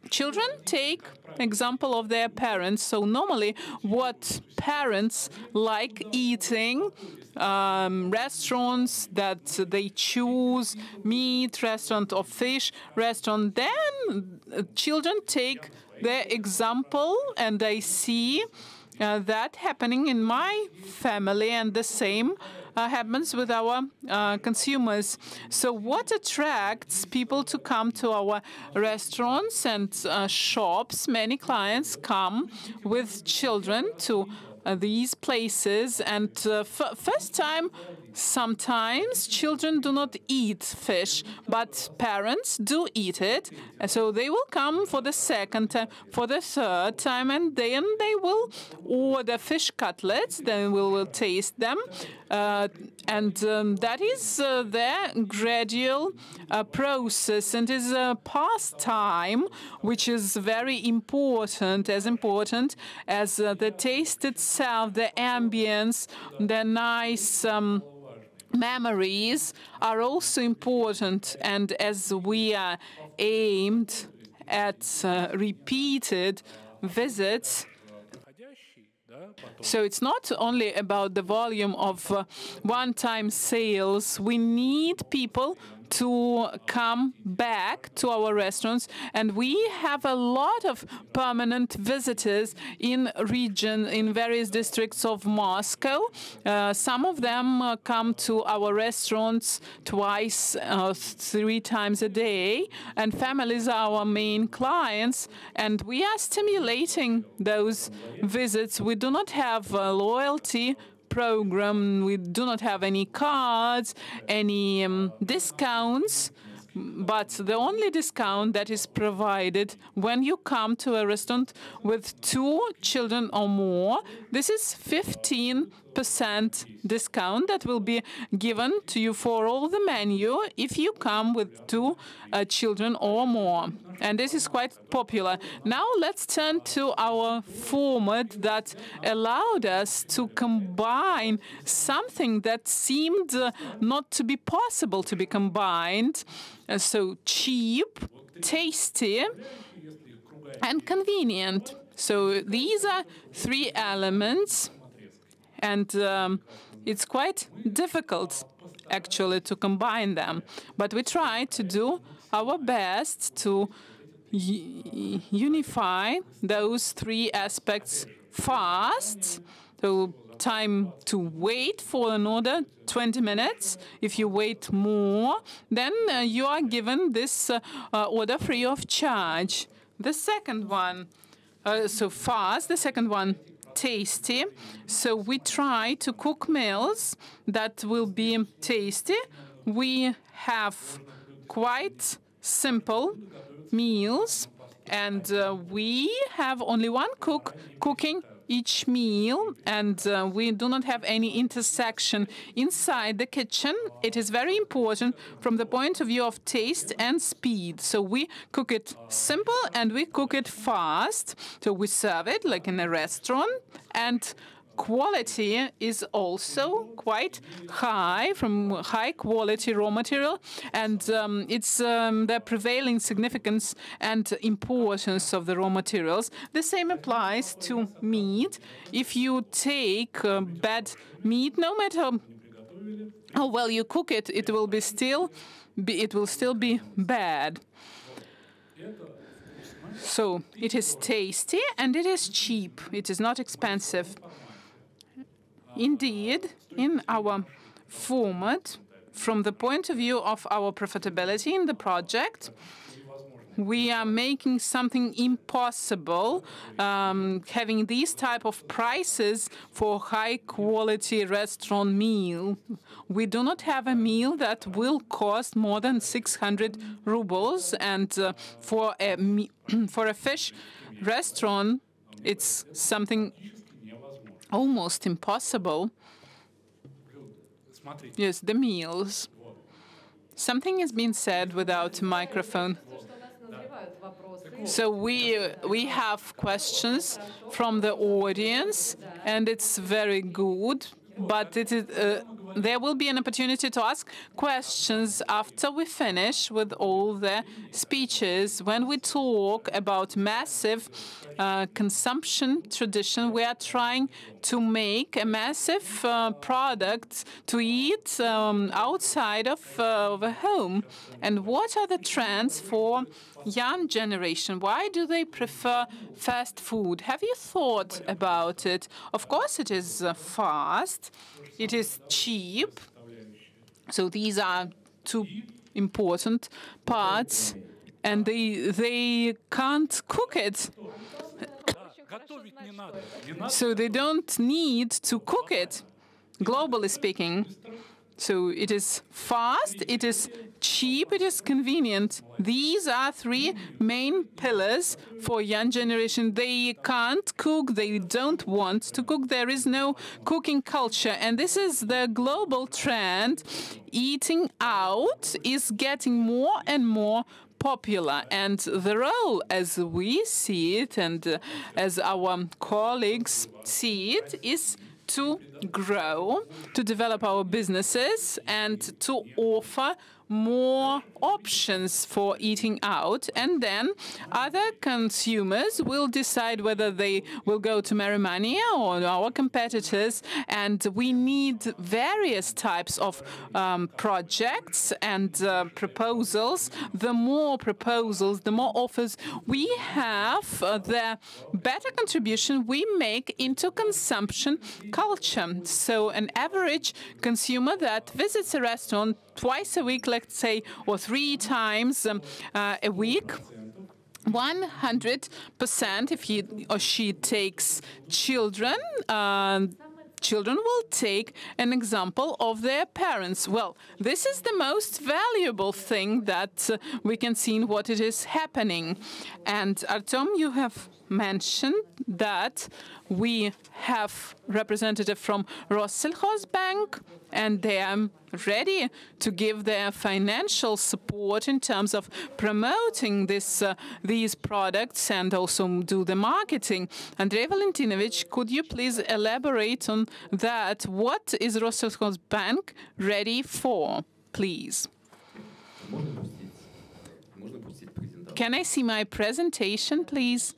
children take example of their parents. So normally what parents like eating, restaurants that they choose, meat, restaurant or fish, restaurant, then children take their example and they see that happening in my family, and the same happens with our consumers. So what attracts people to come to our restaurants and shops? Many clients come with children to these places, and first time, sometimes children do not eat fish, but parents do eat it. So they will come for the second time, for the third time, and then they will order fish cutlets. They will taste them, and that is their gradual process, and is a pastime which is very important, as important as the taste itself, the ambience, the nice memories are also important. And as we are aimed at repeated visits, so it's not only about the volume of one-time sales. We need people to come back to our restaurants, and we have a lot of permanent visitors in various districts of Moscow. Some of them come to our restaurants twice, 3 times a day, and families are our main clients, and we are stimulating those visits. We do not have a loyalty program. We do not have any cards, any discounts, but the only discount that is provided when you come to a restaurant with 2 children or more, this is 15% discount that will be given to you for all the menu if you come with 2 children or more. And this is quite popular. Now let's turn to our format that allowed us to combine something that seemed not to be possible to be combined. So cheap, tasty, and convenient. So these are 3 elements, and it's quite difficult actually to combine them. But we try to do our best to unify those 3 aspects fast. So time to wait for an order, 20 minutes. If you wait more, then you are given this order free of charge. The second one, so fast. The second one, tasty. So we try to cook meals that will be tasty. We have quite simple meals, and we have only one cook cooking each meal, and we do not have any intersection inside the kitchen. It is very important from the point of view of taste and speed. So we cook it simple and we cook it fast. So we serve it like in a restaurant, and quality is also quite high, from high quality raw material, and it's the prevailing significance and importance of the raw materials. The same applies to meat. If you take bad meat, no matter how well you cook it, it will still be bad. So it is tasty and it is cheap. It is not expensive. Indeed, in our format, from the point of view of our profitability in the project, we are making something impossible, having these type of prices for high-quality restaurant meal. We do not have a meal that will cost more than 600 rubles, and for a fish restaurant, it's something almost impossible. Yes, the meals. Something has been said without microphone. So we have questions from the audience, and it's very good. But there will be an opportunity to ask questions after we finish with all the speeches. When we talk about massive consumption tradition, we are trying to make a massive product to eat outside of the home. And what are the trends for young generation? Why do they prefer fast food? Have you thought about it? Of course, it is fast. It is cheap. So these are two important parts, and they can't cook it. So they don't need to cook it, globally speaking. So it is fast, it is cheap, it is convenient. These are three main pillars for young generation. They can't cook, they don't want to cook. There is no cooking culture. And this is the global trend. Eating out is getting more and more popular, and the role as we see it and as our colleagues see it is to grow, to develop our businesses, and to offer more options for eating out. And then other consumers will decide whether they will go to Merrimania or our competitors. And we need various types of projects and proposals. The more proposals, the more offers we have, the better contribution we make into consumption culture. So an average consumer that visits a restaurant twice a week, let's say, or 3 times a week, 100%, if he or she takes children, children will take an example of their parents. Well, this is the most valuable thing that we can see in what it is happening. And Artem, you have mentioned that we have representative from Rosselschossbank, and they are ready to give their financial support in terms of promoting these products and also do the marketing. Andrei Valentinovich, could you please elaborate on that? What is Rosselschossbank ready for, please? Can I see my presentation, please?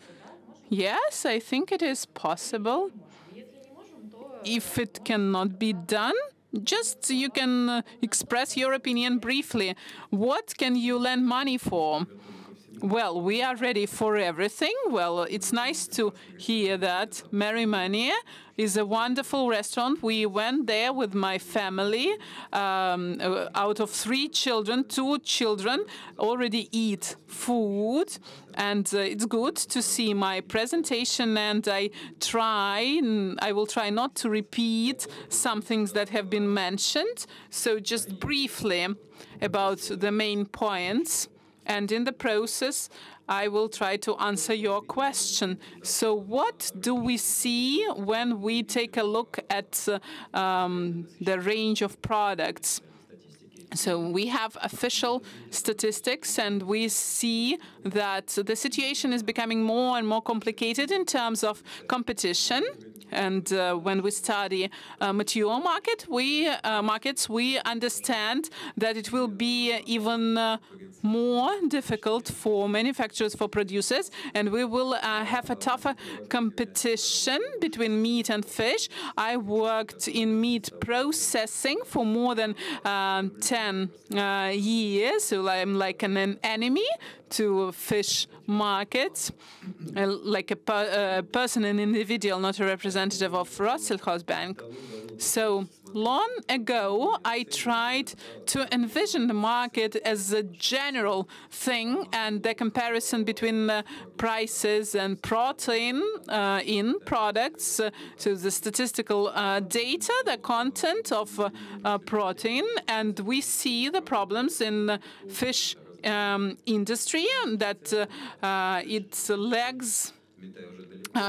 Yes, I think it is possible. If it cannot be done, just you can express your opinion briefly. What can you lend money for? Well, we are ready for everything. Well, it's nice to hear that. Merrimania is a wonderful restaurant. We went there with my family. Out of 3 children, 2 children already eat food. And it's good to see my presentation, and I will try not to repeat some things that have been mentioned. So just briefly about the main points. And in the process, I will try to answer your question. So what do we see when we take a look at the range of products? So we have official statistics, and we see that the situation is becoming more and more complicated in terms of competition. And when we study mature markets, we understand that it will be even more difficult for manufacturers, for producers, and we will have a tougher competition between meat and fish. I worked in meat processing for more than 10 years, so I'm like an enemy to fish markets, like a person, an individual, not a representative of Bank. So long ago, I tried to envision the market as a general thing, and the comparison between the prices and protein in products, so the statistical data, the content of protein, and we see the problems in the fish industry, that it lags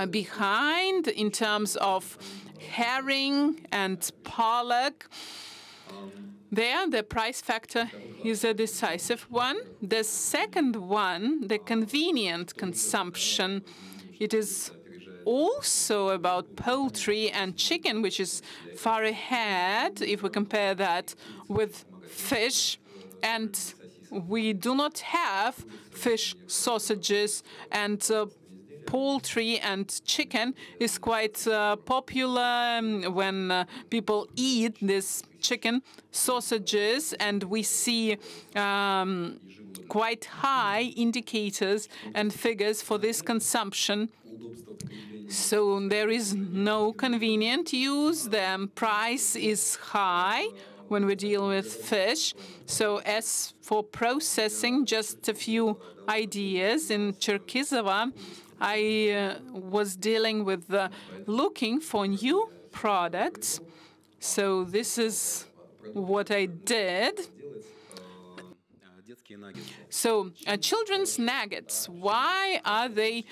behind in terms of herring and pollock. There, the price factor is a decisive one. The second one, the convenient consumption, it is also about poultry and chicken, which is far ahead if we compare that with fish. And we do not have fish sausages, and poultry and chicken is quite popular when people eat this chicken sausages, and we see quite high indicators and figures for this consumption. So there is no convenient use. The price is high when we deal with fish. So as for processing, just a few ideas. In Cherkizova, I was dealing with looking for new products. So this is what I did. So children's nuggets, why are they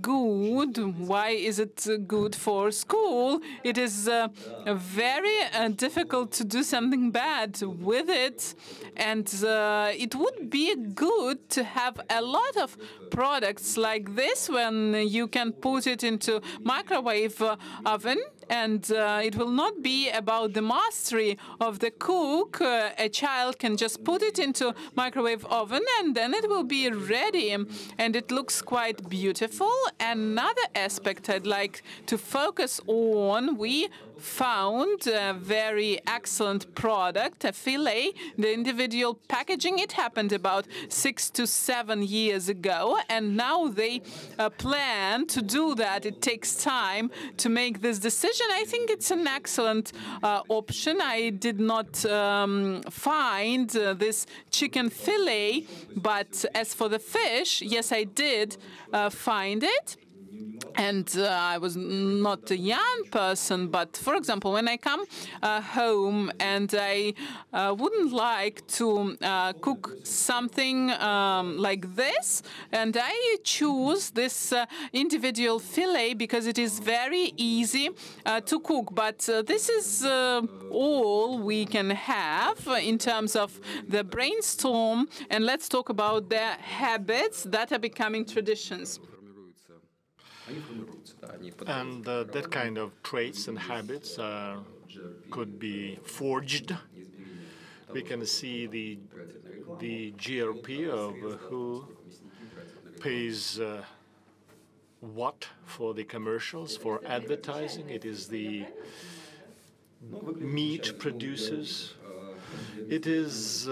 good? Why is it good for school? It is very difficult to do something bad with it. And it would be good to have a lot of products like this when you can put it into microwave oven. And it will not be about the mastery of the cook. A child can just put it into microwave oven, and then it will be ready. And it looks quite beautiful. Another aspect I'd like to focus on, we found a very excellent product, a fillet. The individual packaging, it happened about 6 to 7 years ago, and now they plan to do that. It takes time to make this decision. I think it's an excellent option. I did not find this chicken fillet, but as for the fish, yes, I did find it. And I was not a young person, but for example, when I come home and I wouldn't like to cook something like this, and I choose this individual fillet because it is very easy to cook. But this is all we can have in terms of the brainstorm. And let's talk about the habits that are becoming traditions. And that kind of traits and habits could be forged. We can see the GRP of who pays what for the commercials, for advertising. It is the meat producers. It is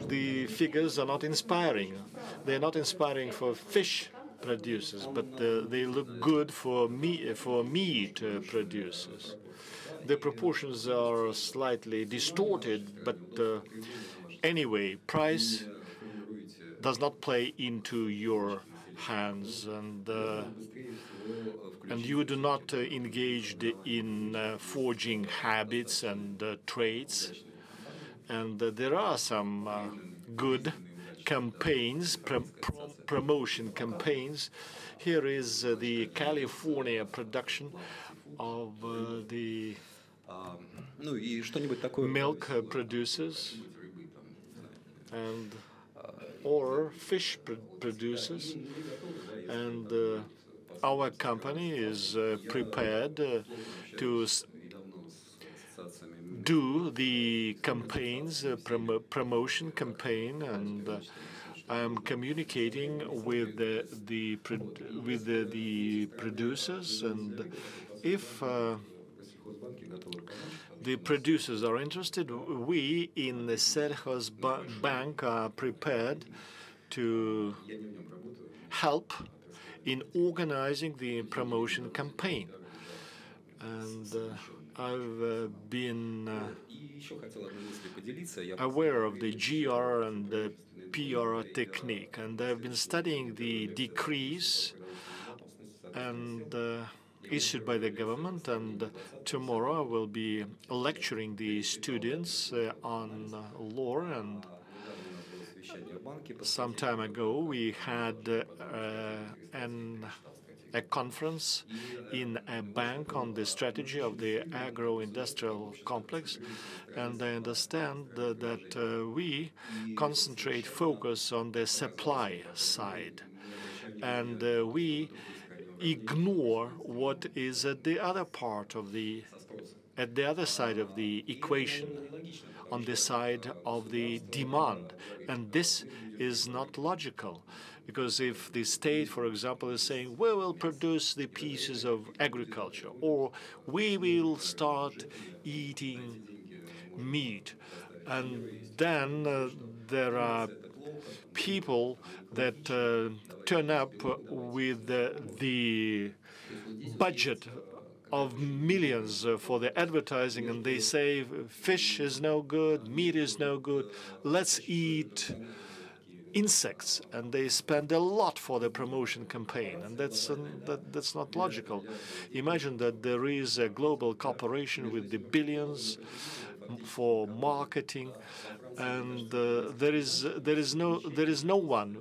the figures are not inspiring. They're not inspiring for fish producers, but they look good for meat producers. The proportions are slightly distorted, but anyway, price does not play into your hands, and you do not engage in forging habits and traits. And there are some good campaigns, promotion campaigns. Here is the California production of the milk producers and or fish producers, and our company is prepared to do the campaigns, promotion campaign, and I'm communicating with the producers, and if the producers are interested, we in the Bank are prepared to help in organizing the promotion campaign. And I've been aware of the GR and the PR technique, and I've been studying the decrees and issued by the government, and tomorrow I will be lecturing the students on law. And some time ago we had a conference in a bank on the strategy of the agro-industrial complex, and I understand that we focus on the supply side, and we ignore what is at the other side of the equation, on the side of the demand. And this is not logical, because if the state, for example, is saying, we will produce the pieces of agriculture, or we will start eating meat, and then there are people that turn up with the budget of millions for the advertising, and they say fish is no good, meat is no good, let's eat insects, and they spend a lot for the promotion campaign, and that's not logical. Imagine that there is a global corporation with the billions for marketing, and there is no one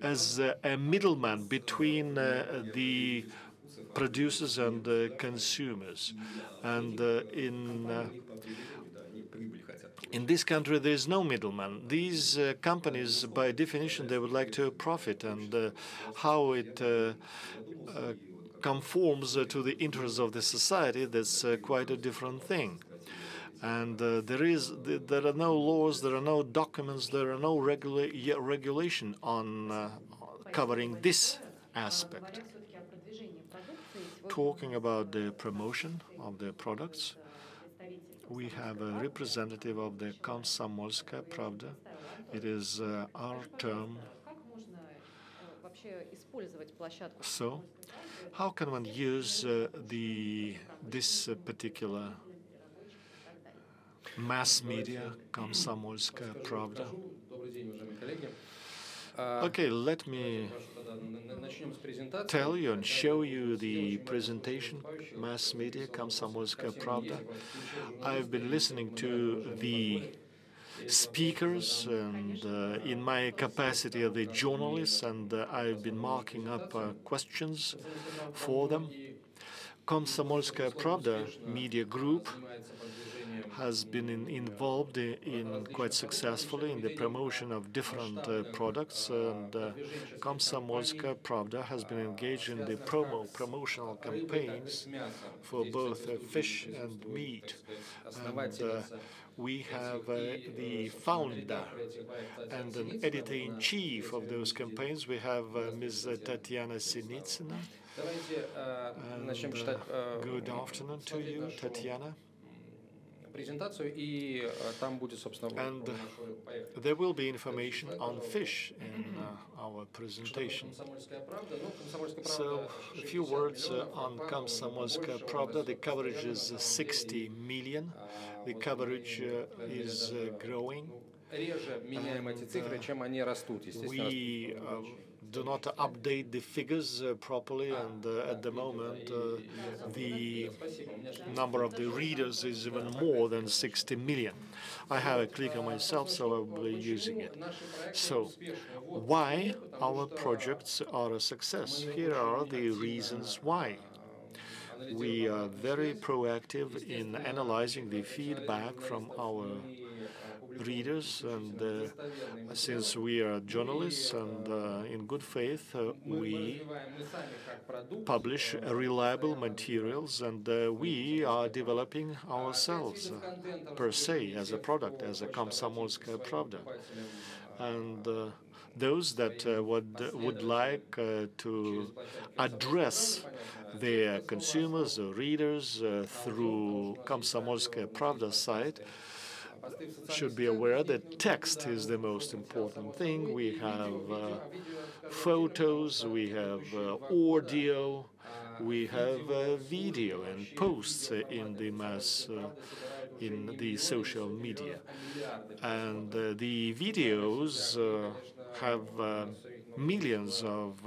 as a middleman between the producers and consumers. And in this country, there is no middleman. These companies, by definition, they would like to profit, and how it conforms to the interests of the society, that's quite a different thing. And there are no laws, there are no documents, there are no regulation on covering this aspect. Talking about the promotion of the products, we have a representative of the Komsomolskaya Pravda. It is our term. So, how can one use this particular mass media, Komsomolskaya Pravda? Okay, let me tell you and show you the presentation, mass media, Komsomolskaya Pravda. I've been listening to the speakers and in my capacity of a journalist, and I've been marking up questions for them. Komsomolskaya Pravda media group has been involved quite successfully in the promotion of different products, and Komsomolskaya Pravda has been engaged in the promotional campaigns for both fish and meat. And we have the founder and an editor-in-chief of those campaigns. We have Ms. Tatiana Sinitsina. Good afternoon to you, Tatiana. And there will be information on fish in our presentation. So, a few words on Komsomolskaya Pravda. The coverage is 60 million. The coverage is growing. We do not update the figures properly, and at the moment the number of the readers is even more than 60 million. I have a clicker myself, so I will be using it. So, why our projects are a success? Here are the reasons why. We are very proactive in analyzing the feedback from our readers, and since we are journalists and in good faith, we publish reliable materials, and we are developing ourselves per se as a product, as a Komsomolskaya Pravda. And those that would like to address their consumers or readers through Komsomolskaya Pravda site should be aware that text is the most important thing. We have photos, we have audio, we have video and posts in the social media. And the videos have millions of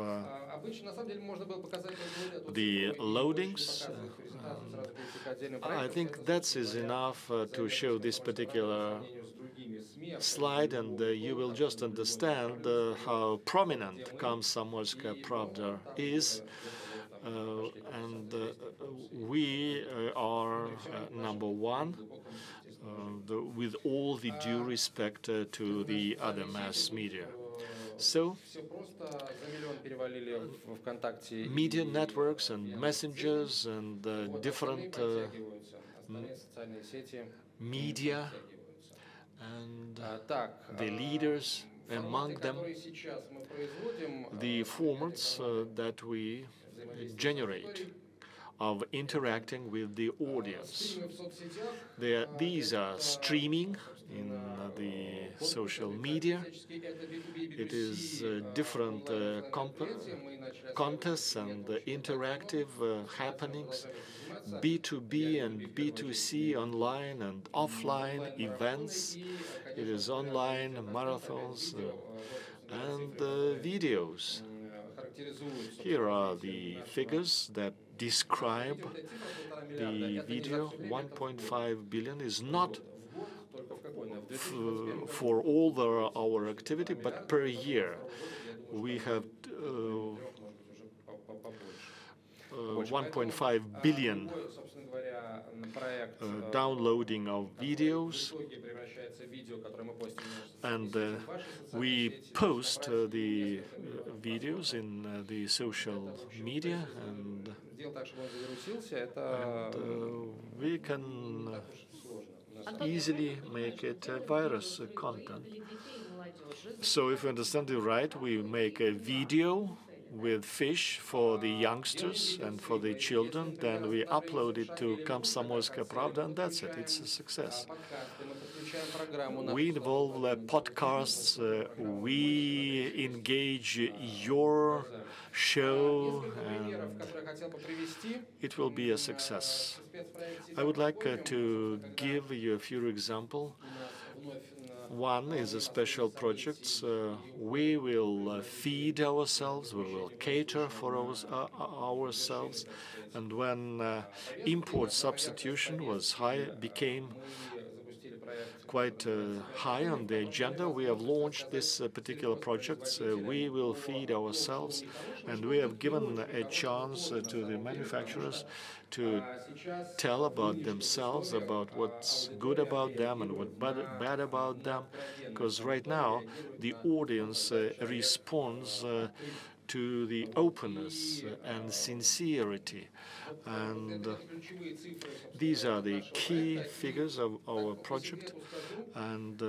the loadings. I think that is enough to show this particular slide, and you will just understand how prominent Komsomolskaya Pravda is. And we are number one, with all the due respect to the other mass media. So, media networks and messengers and different media and the leaders among them, the formats that we generate of interacting with the audience. These are streaming in the social media. It is different contests and interactive happenings, B2B and B2C, online and offline events. It is online marathons and videos. Here are the figures that describe the video. 1.5 billion is not for all our activity, but per year. We have 1.5 billion downloading of videos, and we post the videos in the social media, and we can easily make it virus content. So if you understand it right, we make a video with fish for the youngsters and for the children, then we upload it to Komsomolskaya Pravda, and that's it. It's a success. We involve podcasts, we engage your show, and it will be a success. I would like to give you a few examples. One is a special project. We will feed ourselves, we will cater for ourselves, and when import substitution was became quite high on the agenda, we have launched this particular project. We will feed ourselves, and we have given a chance to the manufacturers to tell about themselves, about what's good about them and what's bad about them, because right now the audience responds to the openness and sincerity. And these are the key figures of our project. And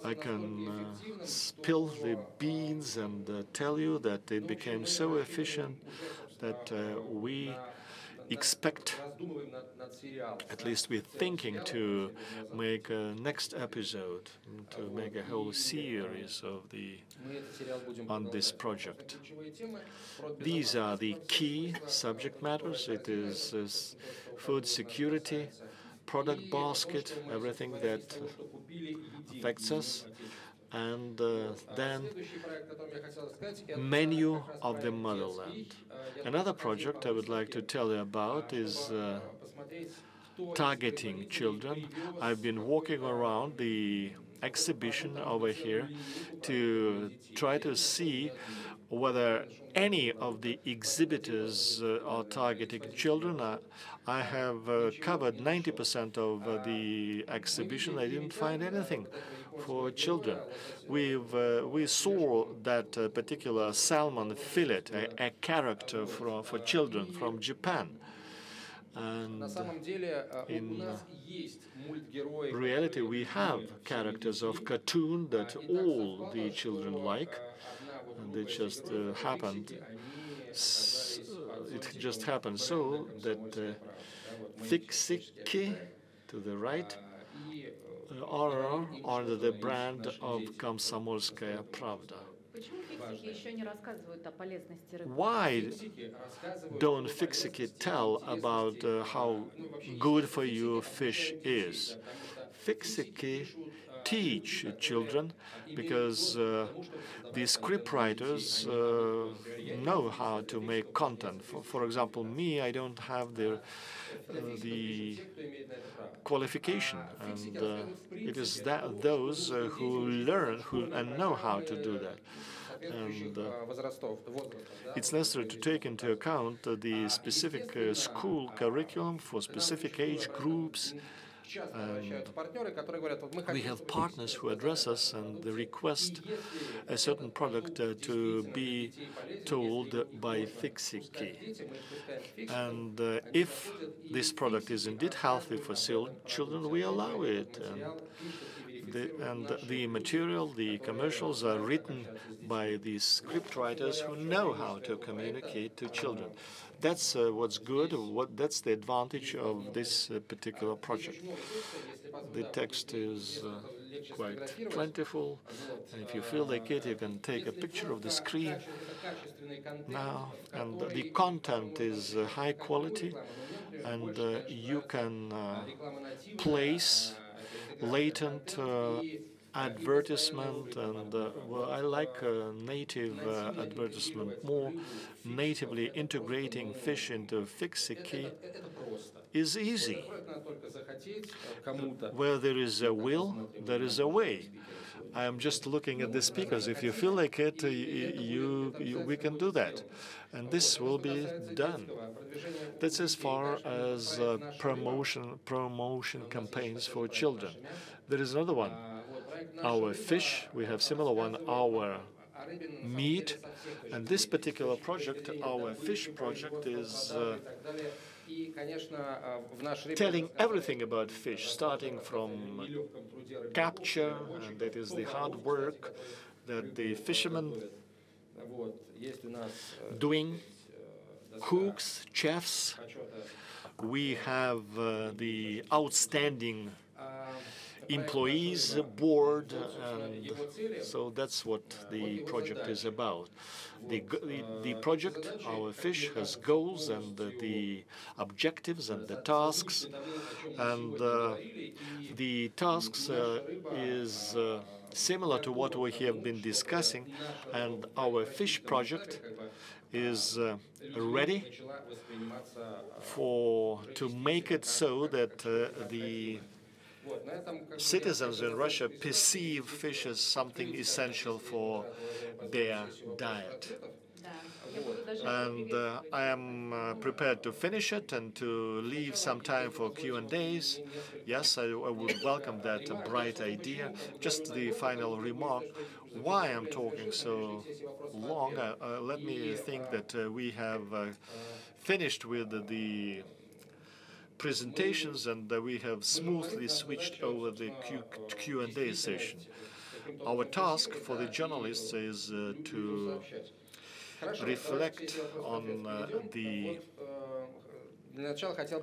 I can spill the beans and tell you that it became so efficient that we expect, at least we're thinking, to make a next episode, to make a whole series of on this project. These are the key subject matters. It is food security, product basket, everything that affects us. and then menu of the motherland. Another project I would like to tell you about is targeting children. I've been walking around the exhibition over here to try to see whether any of the exhibitors are targeting children. I have covered 90% of the exhibition. I didn't find anything for children. We saw that particular salmon fillet, a character for children from Japan. And in reality, we have characters of cartoon that all the children like. And it just happened. It just happened so that Fixiki to the right are under the brand of Komsomolskaya Pravda. Why don't Fixiki tell about how good for you fish is? Fixiki teach children because the scriptwriters know how to make content. For example, me, I don't have the qualification, and it is those who learn and know how to do that. And it's necessary to take into account the specific school curriculum for specific age groups. And we have partners who address us and they request a certain product to be told by Fixiki. And if this product is indeed healthy for children, we allow it. And the material, the commercials are written by these scriptwriters who know how to communicate to children. That's what's good. That's the advantage of this particular project. The text is quite plentiful, and if you feel like it, you can take a picture of the screen now. And the content is high quality, and you can place latent advertisement, and well, I like native advertisement more. Natively integrating fish into Fixiki is easy. Where there is a will, there is a way. I am just looking at the speakers. If you feel like it, we can do that. And this will be done. That's as far as promotion campaigns for children. There is another one. Our fish, we have similar one, our meat. And this particular project, our fish project, is telling everything about fish, starting from capture, and that is the hard work that the fishermen doing, cooks, chefs. We have the outstanding employees board, and so that's what the project is about. The project, our fish, has goals and the objectives and the tasks, and the tasks is similar to what we have been discussing, and our fish project is ready to make it so that the citizens in Russia perceive fish as something essential for their diet. And I am prepared to finish it and to leave some time for Q&As. Yes, I would welcome that bright idea. Just the final remark, why I'm talking so long, let me think that we have finished with the presentations, and we have smoothly switched over the Q&A session. Our task for the journalists is to reflect on the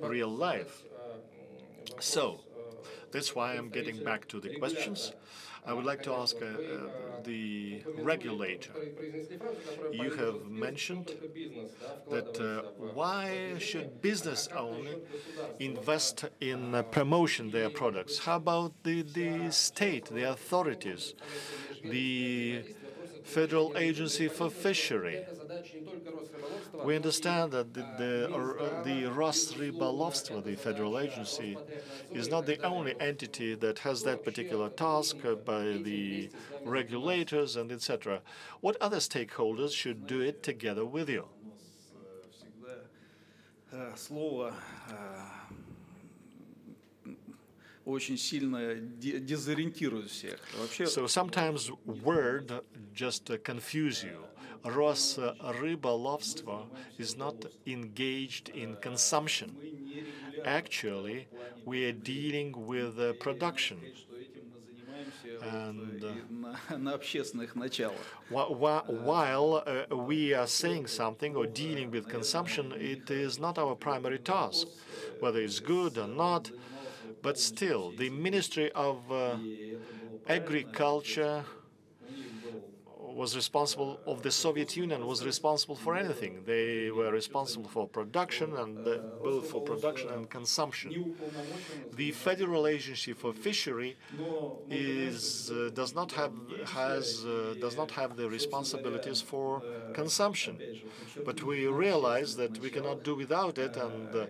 real life. So that's why I'm getting back to the questions. I would like to ask the regulator. You have mentioned that why should business only invest in promotion their products? How about the state, the authorities? the Federal Agency for Fishery. We understand that the Rosrybolovstvo, the federal agency, is not the only entity that has that particular task by the regulators and etc. What other stakeholders should do it together with you? Слово очень сильно дезориентирует всех. So sometimes word just confuse you. Rosrybolovstvo is not engaged in consumption. Actually, we are dealing with production. And while we are saying something or dealing with consumption, it is not our primary task, whether it's good or not. But still, the Ministry of Agriculture was responsible, of the Soviet Union was responsible for anything. They were responsible for production, and both for production and consumption. The Federal Agency for Fishery does not have the responsibilities for consumption. But we realize that we cannot do without it, and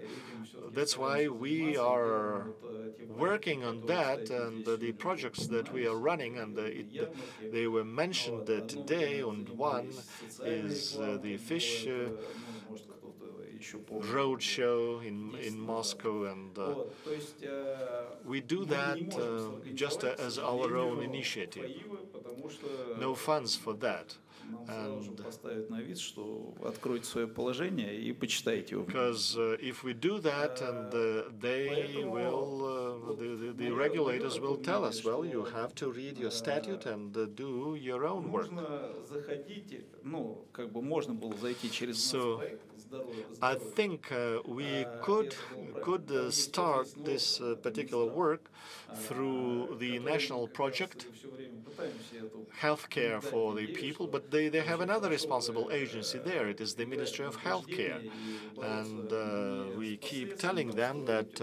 that's why we are working on that, and the projects that we are running, and they were mentioned today, and one is the fish road show in Moscow, and we do that just as our own initiative. No funds for that. And because if we do that, and they will, the regulators will tell us, well, you have to read your statute and do your own work. So I think we could start this particular work through the national project, healthcare for the people, but they have another responsible agency there. It is the Ministry of Healthcare. And we keep telling them that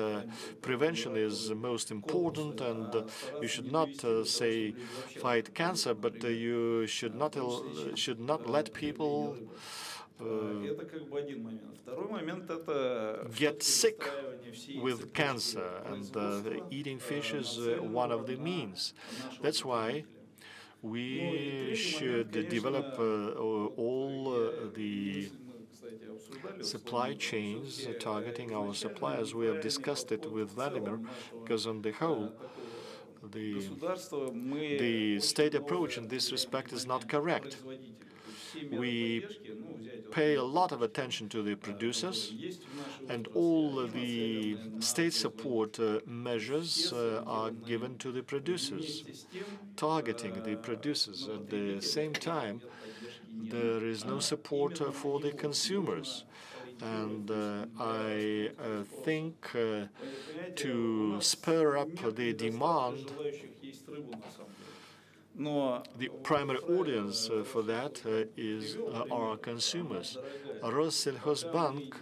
prevention is most important, and you should not say fight cancer, but you should not let people get sick with cancer, and eating fish is one of the means. That's why we should develop all the supply chains targeting our suppliers. We have discussed it with Vladimir, because on the whole, the state approach in this respect is not correct. We pay a lot of attention to the producers, and all the state support measures are given to the producers, targeting the producers. At the same time, there is no support for the consumers. And I think to spur up the demand, the primary audience for that are consumers. Rossельhozbank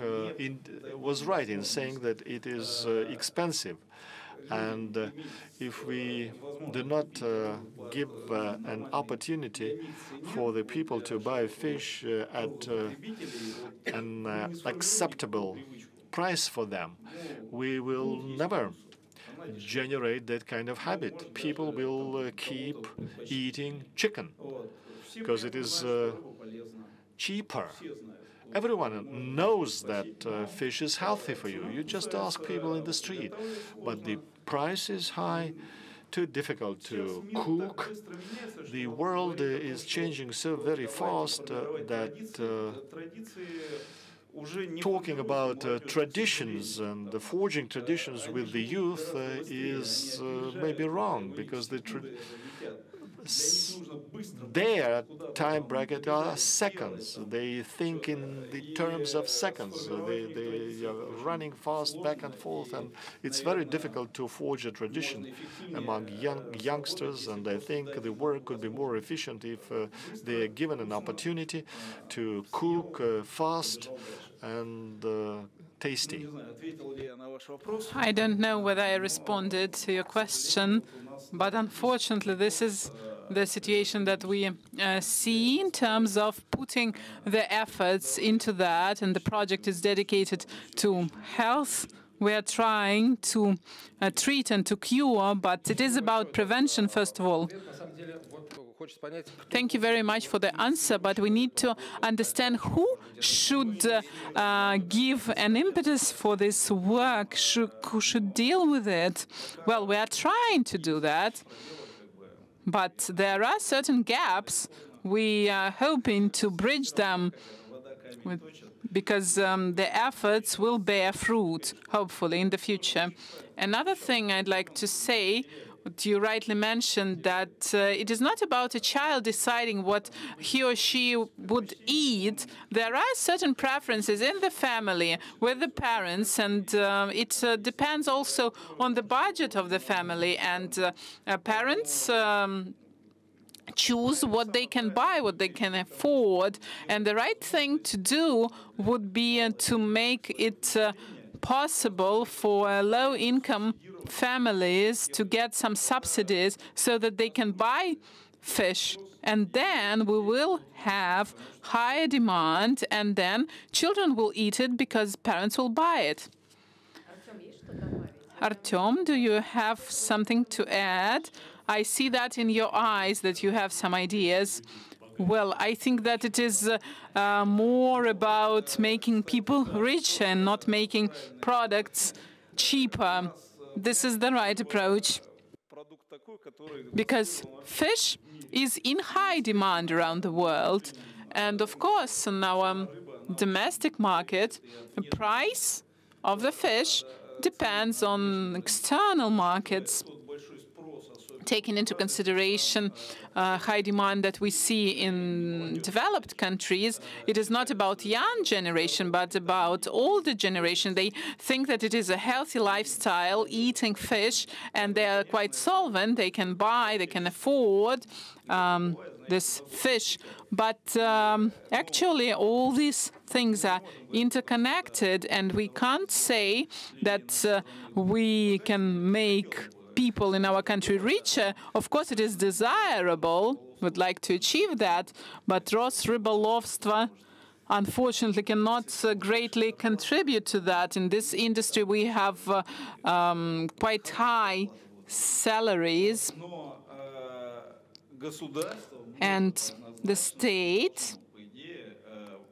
was right in saying that it is expensive. And if we do not give an opportunity for the people to buy fish at an acceptable price for them, we will never generate that kind of habit. People will keep eating chicken because it is cheaper. Everyone knows that fish is healthy for you. You just ask people in the street. But the price is high, too difficult to cook. The world is changing so very fast that talking about traditions and forging traditions with the youth is maybe wrong, because their time bracket are seconds. They think in the terms of seconds. They are running fast back and forth, and it's very difficult to forge a tradition among youngsters. And I think the work could be more efficient if they are given an opportunity to cook fast and tasty. I don't know whether I responded to your question, but unfortunately, this is the situation that we see in terms of putting the efforts into that, and the project is dedicated to health. We are trying to treat and to cure, but it is about prevention, first of all. Thank you very much for the answer, but we need to understand who should give an impetus for this work, who should deal with it. Well, we are trying to do that, but there are certain gaps. We are hoping to bridge them because the efforts will bear fruit, hopefully, in the future. Another thing I'd like to say, you rightly mentioned that it is not about a child deciding what he or she would eat. There are certain preferences in the family with the parents, and it depends also on the budget of the family. And parents choose what they can buy, what they can afford. And the right thing to do would be to make it possible for low-income families to get some subsidies so that they can buy fish. And then we will have higher demand, and then children will eat it because parents will buy it. Artyom, do you have something to add? I see that in your eyes that you have some ideas. Well, I think that it is more about making people rich and not making products cheaper. This is the right approach. Because fish is in high demand around the world. And of course, in our domestic market, the price of the fish depends on external markets. Taking into consideration high demand that we see in developed countries, it is not about young generation, but about older generation. They think that it is a healthy lifestyle, eating fish, and they are quite solvent. They can buy, they can afford this fish. But actually, all these things are interconnected, and we can't say that we can make people in our country richer. Of course, it is desirable. We'd like to achieve that, but Rosrybolovstvo unfortunately cannot greatly contribute to that. In this industry, we have quite high salaries, and the state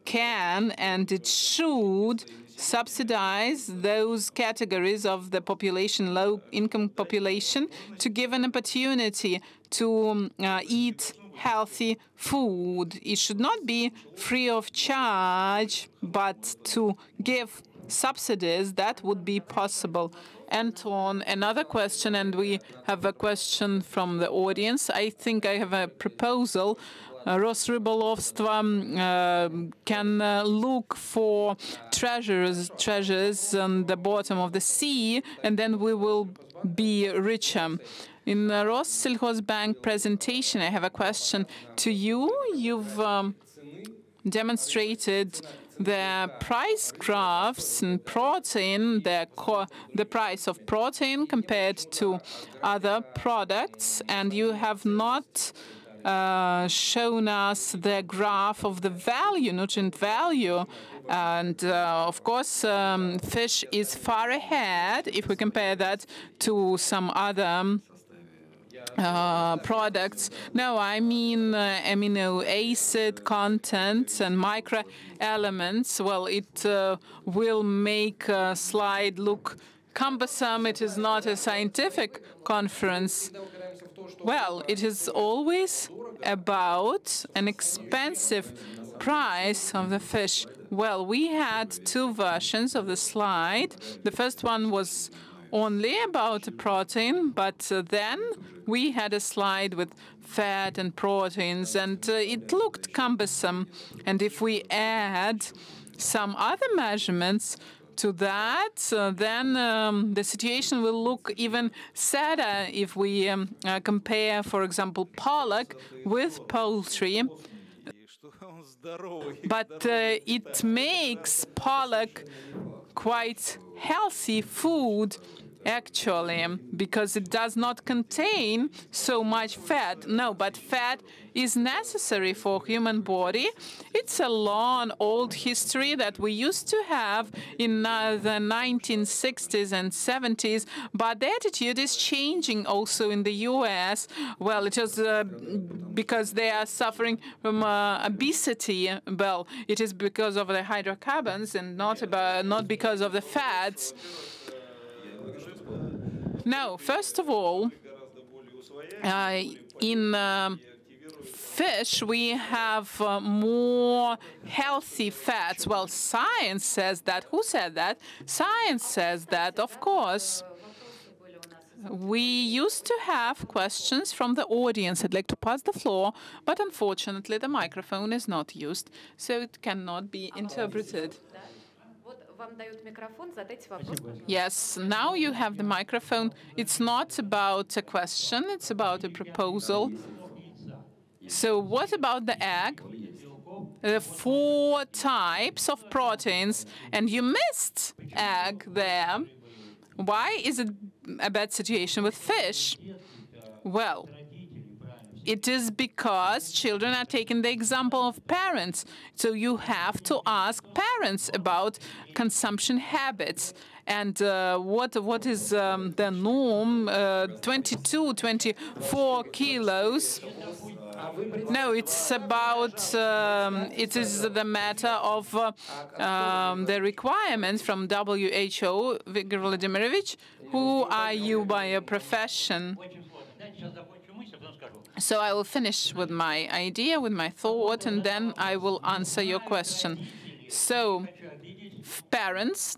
can and it should subsidize those categories of the population, low-income population, to give an opportunity to eat healthy food. It should not be free of charge, but to give subsidies, that would be possible. Anton, another question, and we have a question from the audience. I think I have a proposal. Rosrybolovstvo can look for treasures on the bottom of the sea, and then we will be richer. In the Rossельхозbank presentation, I have a question to you. You've demonstrated the price graphs in protein, the price of protein compared to other products, and you have not shown us the graph of the value, nutrient value. And of course, fish is far ahead if we compare that to some other products. No, I mean amino acid content and micro elements. Well, it will make a slide look cumbersome. It is not a scientific conference. Well, it is always about an expensive price of the fish. Well, we had two versions of the slide. The first one was only about the protein, but then we had a slide with fat and proteins, and it looked cumbersome. And if we add some other measurements to that, then the situation will look even sadder if we compare, for example, pollock with poultry. But it makes pollock quite healthy food, actually, because it does not contain so much fat. No, but fat is necessary for human body. It's a long, old history that we used to have in the 1960s and 70s, but the attitude is changing also in the US. Well, it is because they are suffering from obesity. Well, it is because of the hydrocarbons and not because of the fats. No, first of all, in fish, we have more healthy fats. Well, science says that. Who said that? Science says that, of course. We used to have questions from the audience. I'd like to pass the floor, but unfortunately the microphone is not used, so it cannot be interpreted. Yes, now you have the microphone. It's not about a question, it's about a proposal. So what about the egg? The 4 types of proteins, and you missed egg there. Why is it a bad situation with fish? Well, it is because children are taking the example of parents. So you have to ask parents about consumption habits. And what is the norm? 22, 24 kilos. No, it's about, it is the matter of the requirements from WHO. Viktor Vladimirovich, who are you by your profession? So I will finish with my idea, with my thought, and then I will answer your question. So parents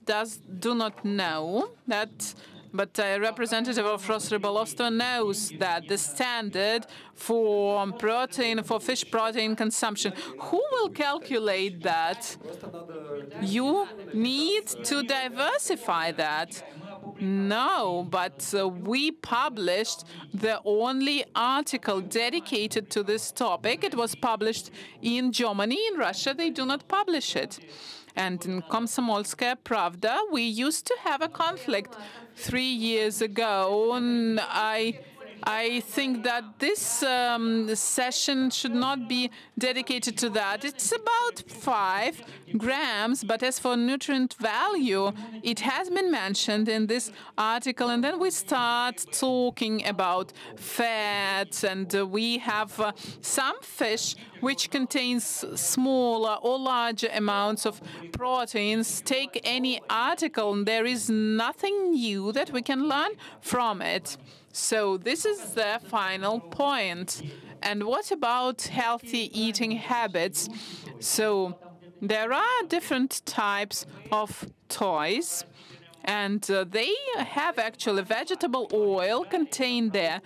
do not know that, but a representative of Rosrybolovstvo knows that the standard for protein, for fish protein consumption, who will calculate that? You need to diversify that. No, but we published the only article dedicated to this topic. It was published in Germany. In Russia, they do not publish it. And in Komsomolskaya Pravda, we used to have a conflict 3 years ago. And I think that this session should not be dedicated to that. It's about 5 grams, but as for nutrient value, it has been mentioned in this article. And then we start talking about fats, and we have some fish which contains smaller or larger amounts of proteins. Take any article, and there is nothing new that we can learn from it. So this is the final point. And what about healthy eating habits? So there are different types of toys, and they have actually vegetable oil contained there.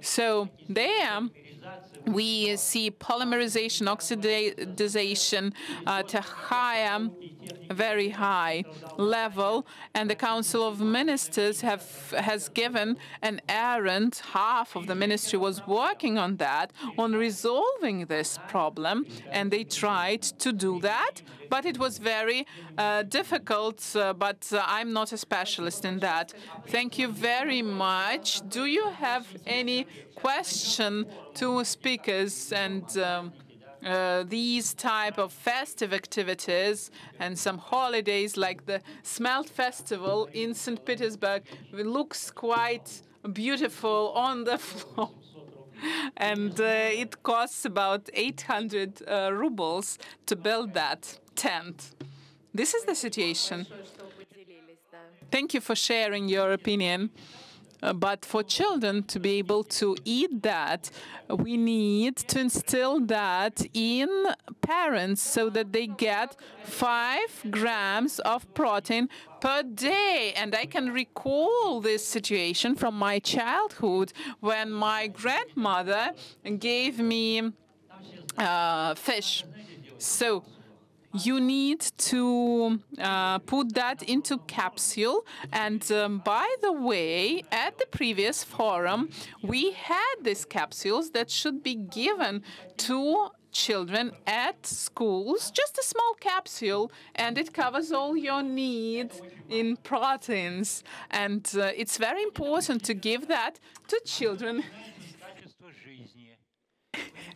So there we see polymerization, oxidization at a very high level, and the Council of Ministers has given an errand. Half of the ministry was working on that, on resolving this problem, and they tried to do that, but it was very difficult, but I'm not a specialist in that. Thank you very much. Do you have any question to speakers and these type of festive activities and some holidays like the Smelt Festival in St. Petersburg? It looks quite beautiful on the floor. And it costs about 800 rubles to build that tent. This is the situation. Thank you for sharing your opinion. But for children to be able to eat that, we need to instill that in parents so that they get 5 grams of protein per day. And I can recall this situation from my childhood when my grandmother gave me fish. So you need to put that into capsule. And by the way, at the previous forum, we had these capsules that should be given to children at schools, just a small capsule, and it covers all your needs in proteins. And it's very important to give that to children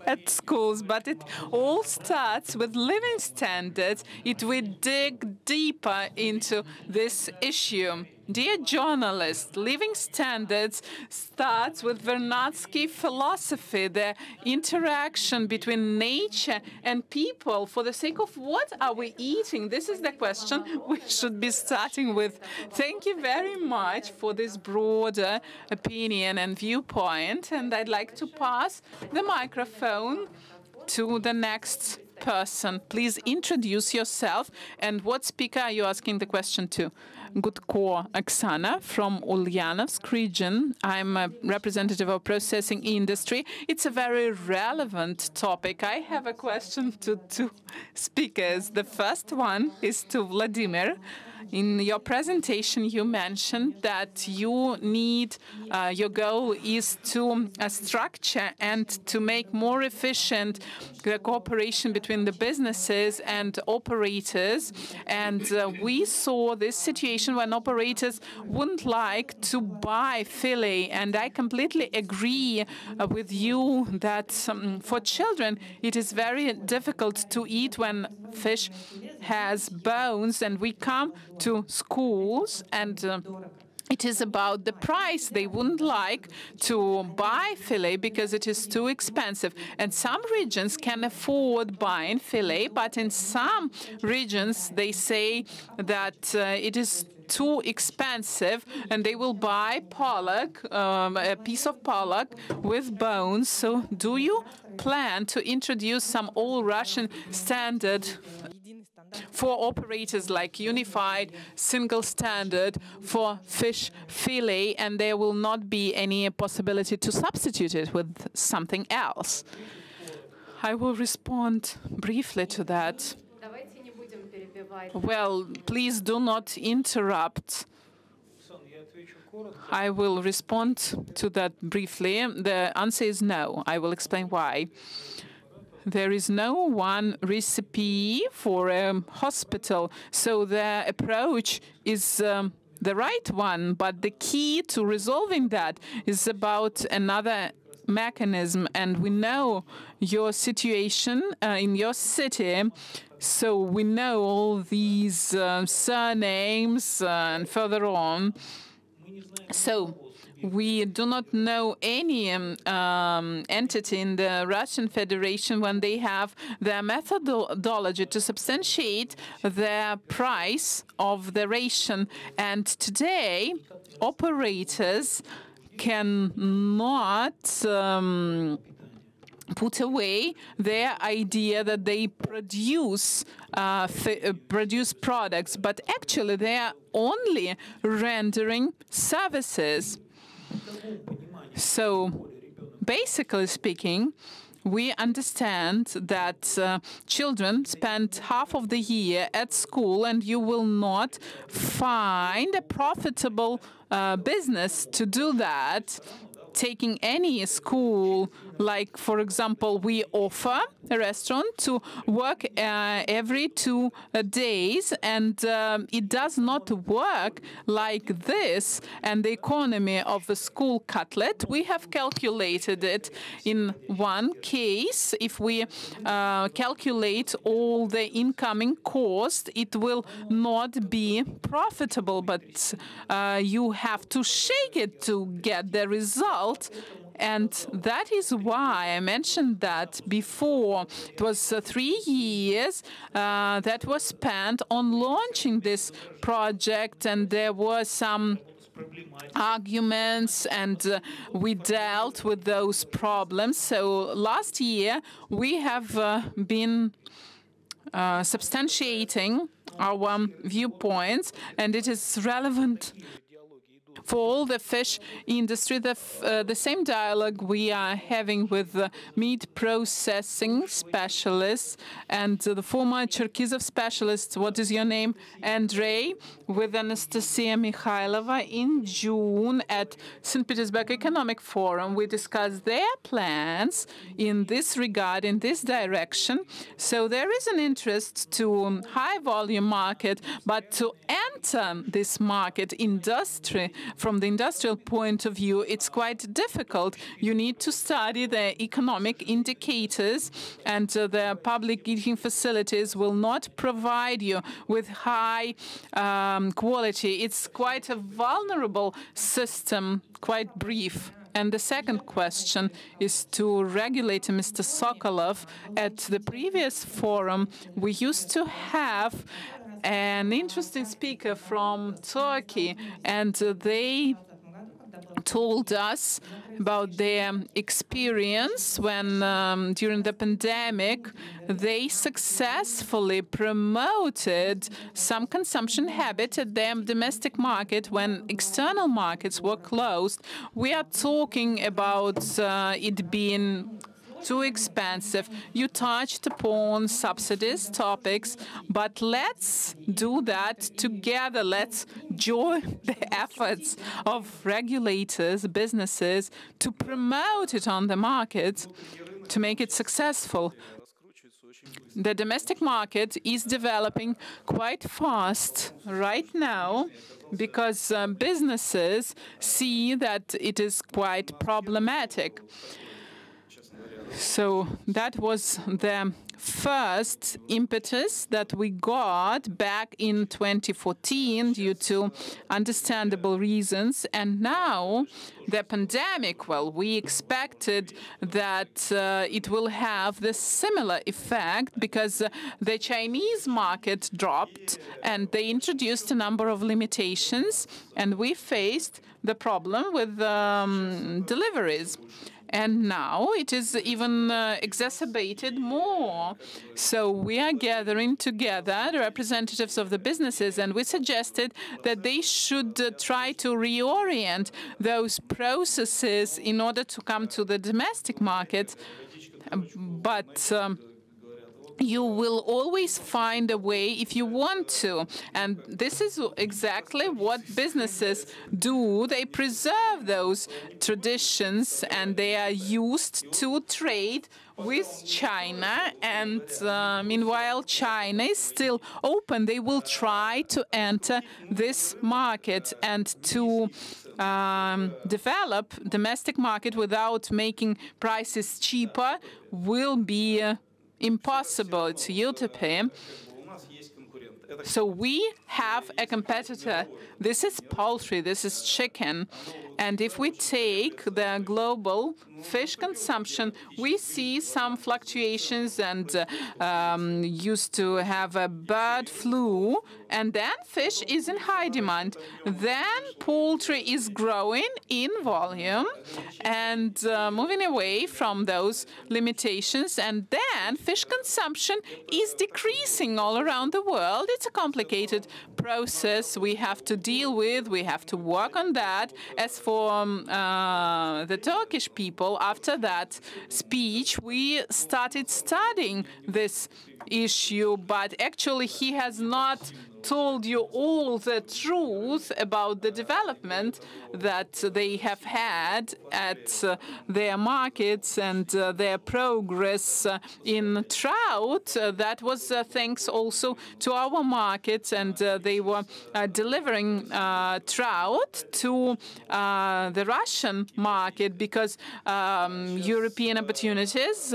at schools, but it all starts with living standards. It will dig deeper into this issue. Dear journalists, living standards starts with Vernadsky philosophy, the interaction between nature and people. For the sake of what are we eating? This is the question we should be starting with. Thank you very much for this broader opinion and viewpoint. And I'd like to pass the microphone to the next person. Please introduce yourself and what speaker are you asking the question to? Gudko Oksana from Ulyanovsk region. I'm a representative of processing industry. It's a very relevant topic. I have a question to two speakers. The first one is to Vladimir. In your presentation, you mentioned that you need, your goal is to structure and to make more efficient the cooperation between the businesses and operators. And we saw this situation when operators wouldn't like to buy fillet. And I completely agree with you that for children, it is very difficult to eat when fish has bones, and we come to schools and it is about the price. They wouldn't like to buy fillet because it is too expensive. And some regions can afford buying fillet, but in some regions they say that it is too expensive, and they will buy pollock, a piece of pollock with bones. So do you plan to introduce some all-Russian standard for operators, like unified single standard for fish fillet, and there will not be any possibility to substitute it with something else? I will respond briefly to that. Well, please do not interrupt. I will respond to that briefly. The answer is no. I will explain why. There is no one recipe for a hospital, so the approach is the right one, but the key to resolving that is about another mechanism. And we know your situation in your city, so we know all these surnames and further on. So we do not know any entity in the Russian Federation when they have their methodology to substantiate the price of the ration. And today, operators cannot put away their idea that they produce products, but actually they are only rendering services. So, basically speaking, we understand that children spend half of the year at school, and you will not find a profitable business to do that. Taking any school, like, for example, we offer a restaurant to work every 2 days, and it does not work like this. And the economy of the school cutlet, we have calculated it in one case. If we calculate all the incoming cost, it will not be profitable, but you have to shake it to get the result. And that is why I mentioned that before. It was 3 years that was spent on launching this project, and there were some arguments, and we dealt with those problems. So last year we have been substantiating our viewpoints, and it is relevant for all the fish industry, the same dialogue we are having with the meat processing specialists and the former Cherkizov specialists. What is your name? Andrei, with Anastasia Mikhailova in June at St. Petersburg Economic Forum. We discussed their plans in this regard, in this direction. So there is an interest to high volume market, but to enter this market from the industrial point of view, it's quite difficult. You need to study the economic indicators, and the public eating facilities will not provide you with high quality. It's quite a vulnerable system, quite brief. And the second question is to regulator Mr. Sokolov. At the previous forum, we used to have an interesting speaker from Turkey, and they told us about their experience when, during the pandemic, they successfully promoted some consumption habit at their domestic market when external markets were closed. We are talking about it being too expensive. You touched upon subsidies topics, but let's do that together. Let's join the efforts of regulators, businesses, to promote it on the market, to make it successful. The domestic market is developing quite fast right now because businesses see that it is quite problematic. So that was the first impetus that we got back in 2014 due to understandable reasons. And now the pandemic, well, we expected that it will have the similar effect because the Chinese market dropped and they introduced a number of limitations, and we faced the problem with deliveries. And now it is even exacerbated more. So we are gathering together the representatives of the businesses, and we suggested that they should try to reorient those processes in order to come to the domestic market. But you will always find a way if you want to. And this is exactly what businesses do. They preserve those traditions and they are used to trade with China. And meanwhile, China is still open. They will try to enter this market, and to develop domestic market without making prices cheaper will be impossible. It's utopia. So we have a competitor. This is poultry, this is chicken. And if we take the global fish consumption, we see some fluctuations, and used to have a bird flu, and then fish is in high demand. Then poultry is growing in volume and moving away from those limitations, and then fish consumption is decreasing all around the world. It's a complicated process we have to deal with. We have to work on that. As for the Turkish people, after that speech, we started studying this issue, but actually he has not told you all the truth about the development that they have had at their markets and their progress in trout. That was thanks also to our markets, and they were delivering trout to the Russian market because European opportunities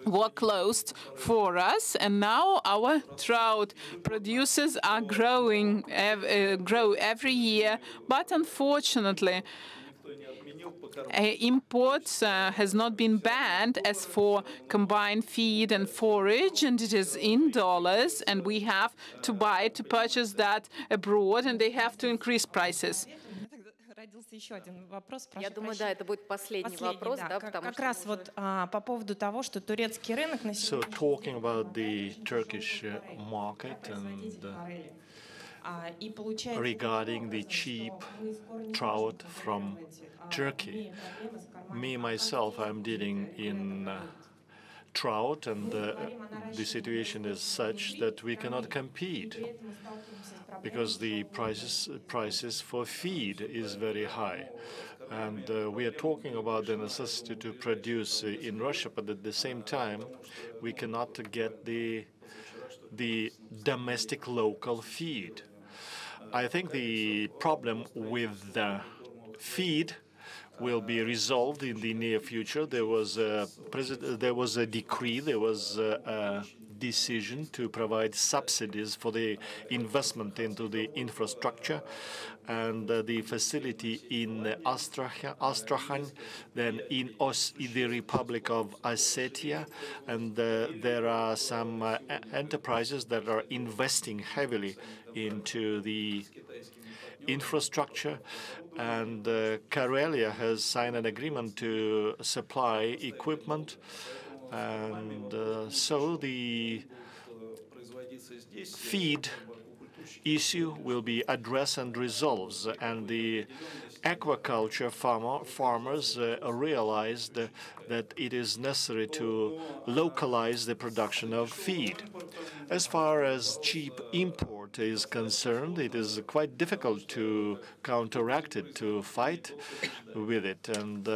were closed for us, and now our trout producers are grow every year. But unfortunately, imports has not been banned as for combined feed and forage, and it is in dollars, and we have to buy to purchase that abroad, and they have to increase prices. Я думаю, да, это будет последний вопрос, да, потому как раз вот по поводу того, что турецкий рынок на So talking about the Turkish market, and И получается, regarding the cheap trout from Turkey. Me, myself, I'm dealing in trout, and the situation is such that we cannot compete because the prices for feed is very high. And we are talking about the necessity to produce in Russia, but at the same time, we cannot get the domestic local feed. I think the problem with the feed will be resolved in the near future. There was a decree, there was a decision to provide subsidies for the investment into the infrastructure, and the facility in Astrakhan, then in the Republic of Ossetia, and there are some enterprises that are investing heavily into the infrastructure, and Karelia has signed an agreement to supply equipment, and so the feed issue will be addressed and resolved, and the aquaculture farmers realized that it is necessary to localize the production of feed. As far as cheap import is concerned, it is quite difficult to counteract it, to fight with it, and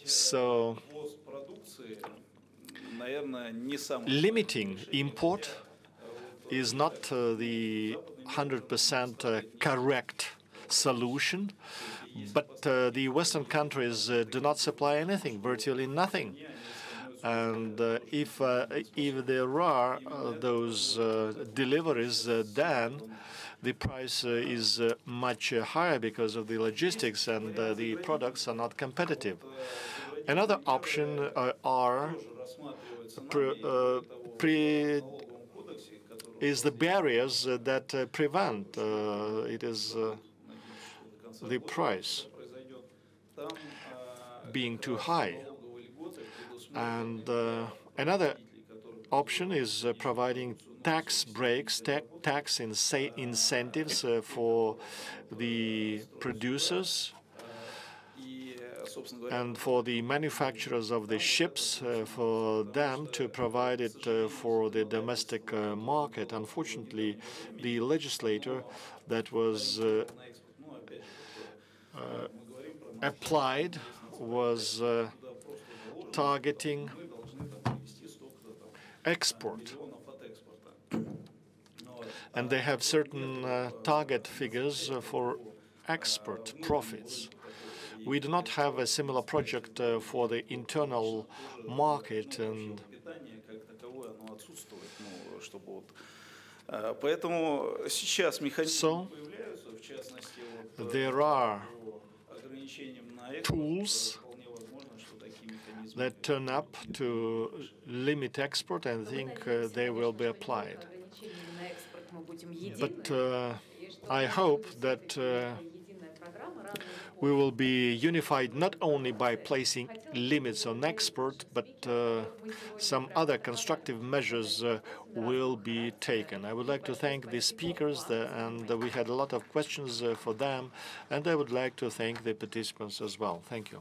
so limiting import is not the 100% correct solution, but the Western countries do not supply anything, virtually nothing. And if there are those deliveries, then the price is much higher because of the logistics, and the products are not competitive. Another option is the barriers that prevent it is the price being too high. And another option is providing tax breaks, tax incentives for the producers and for the manufacturers of the ships, for them to provide it for the domestic market. Unfortunately, the legislator that was applied was targeting export. And they have certain target figures for export profits. We do not have a similar project for the internal market, and so there are tools that turn up to limit export, and I think they will be applied. But I hope that we will be unified not only by placing limits on export, but some other constructive measures will be taken. I would like to thank the speakers, and we had a lot of questions for them, and I would like to thank the participants as well. Thank you.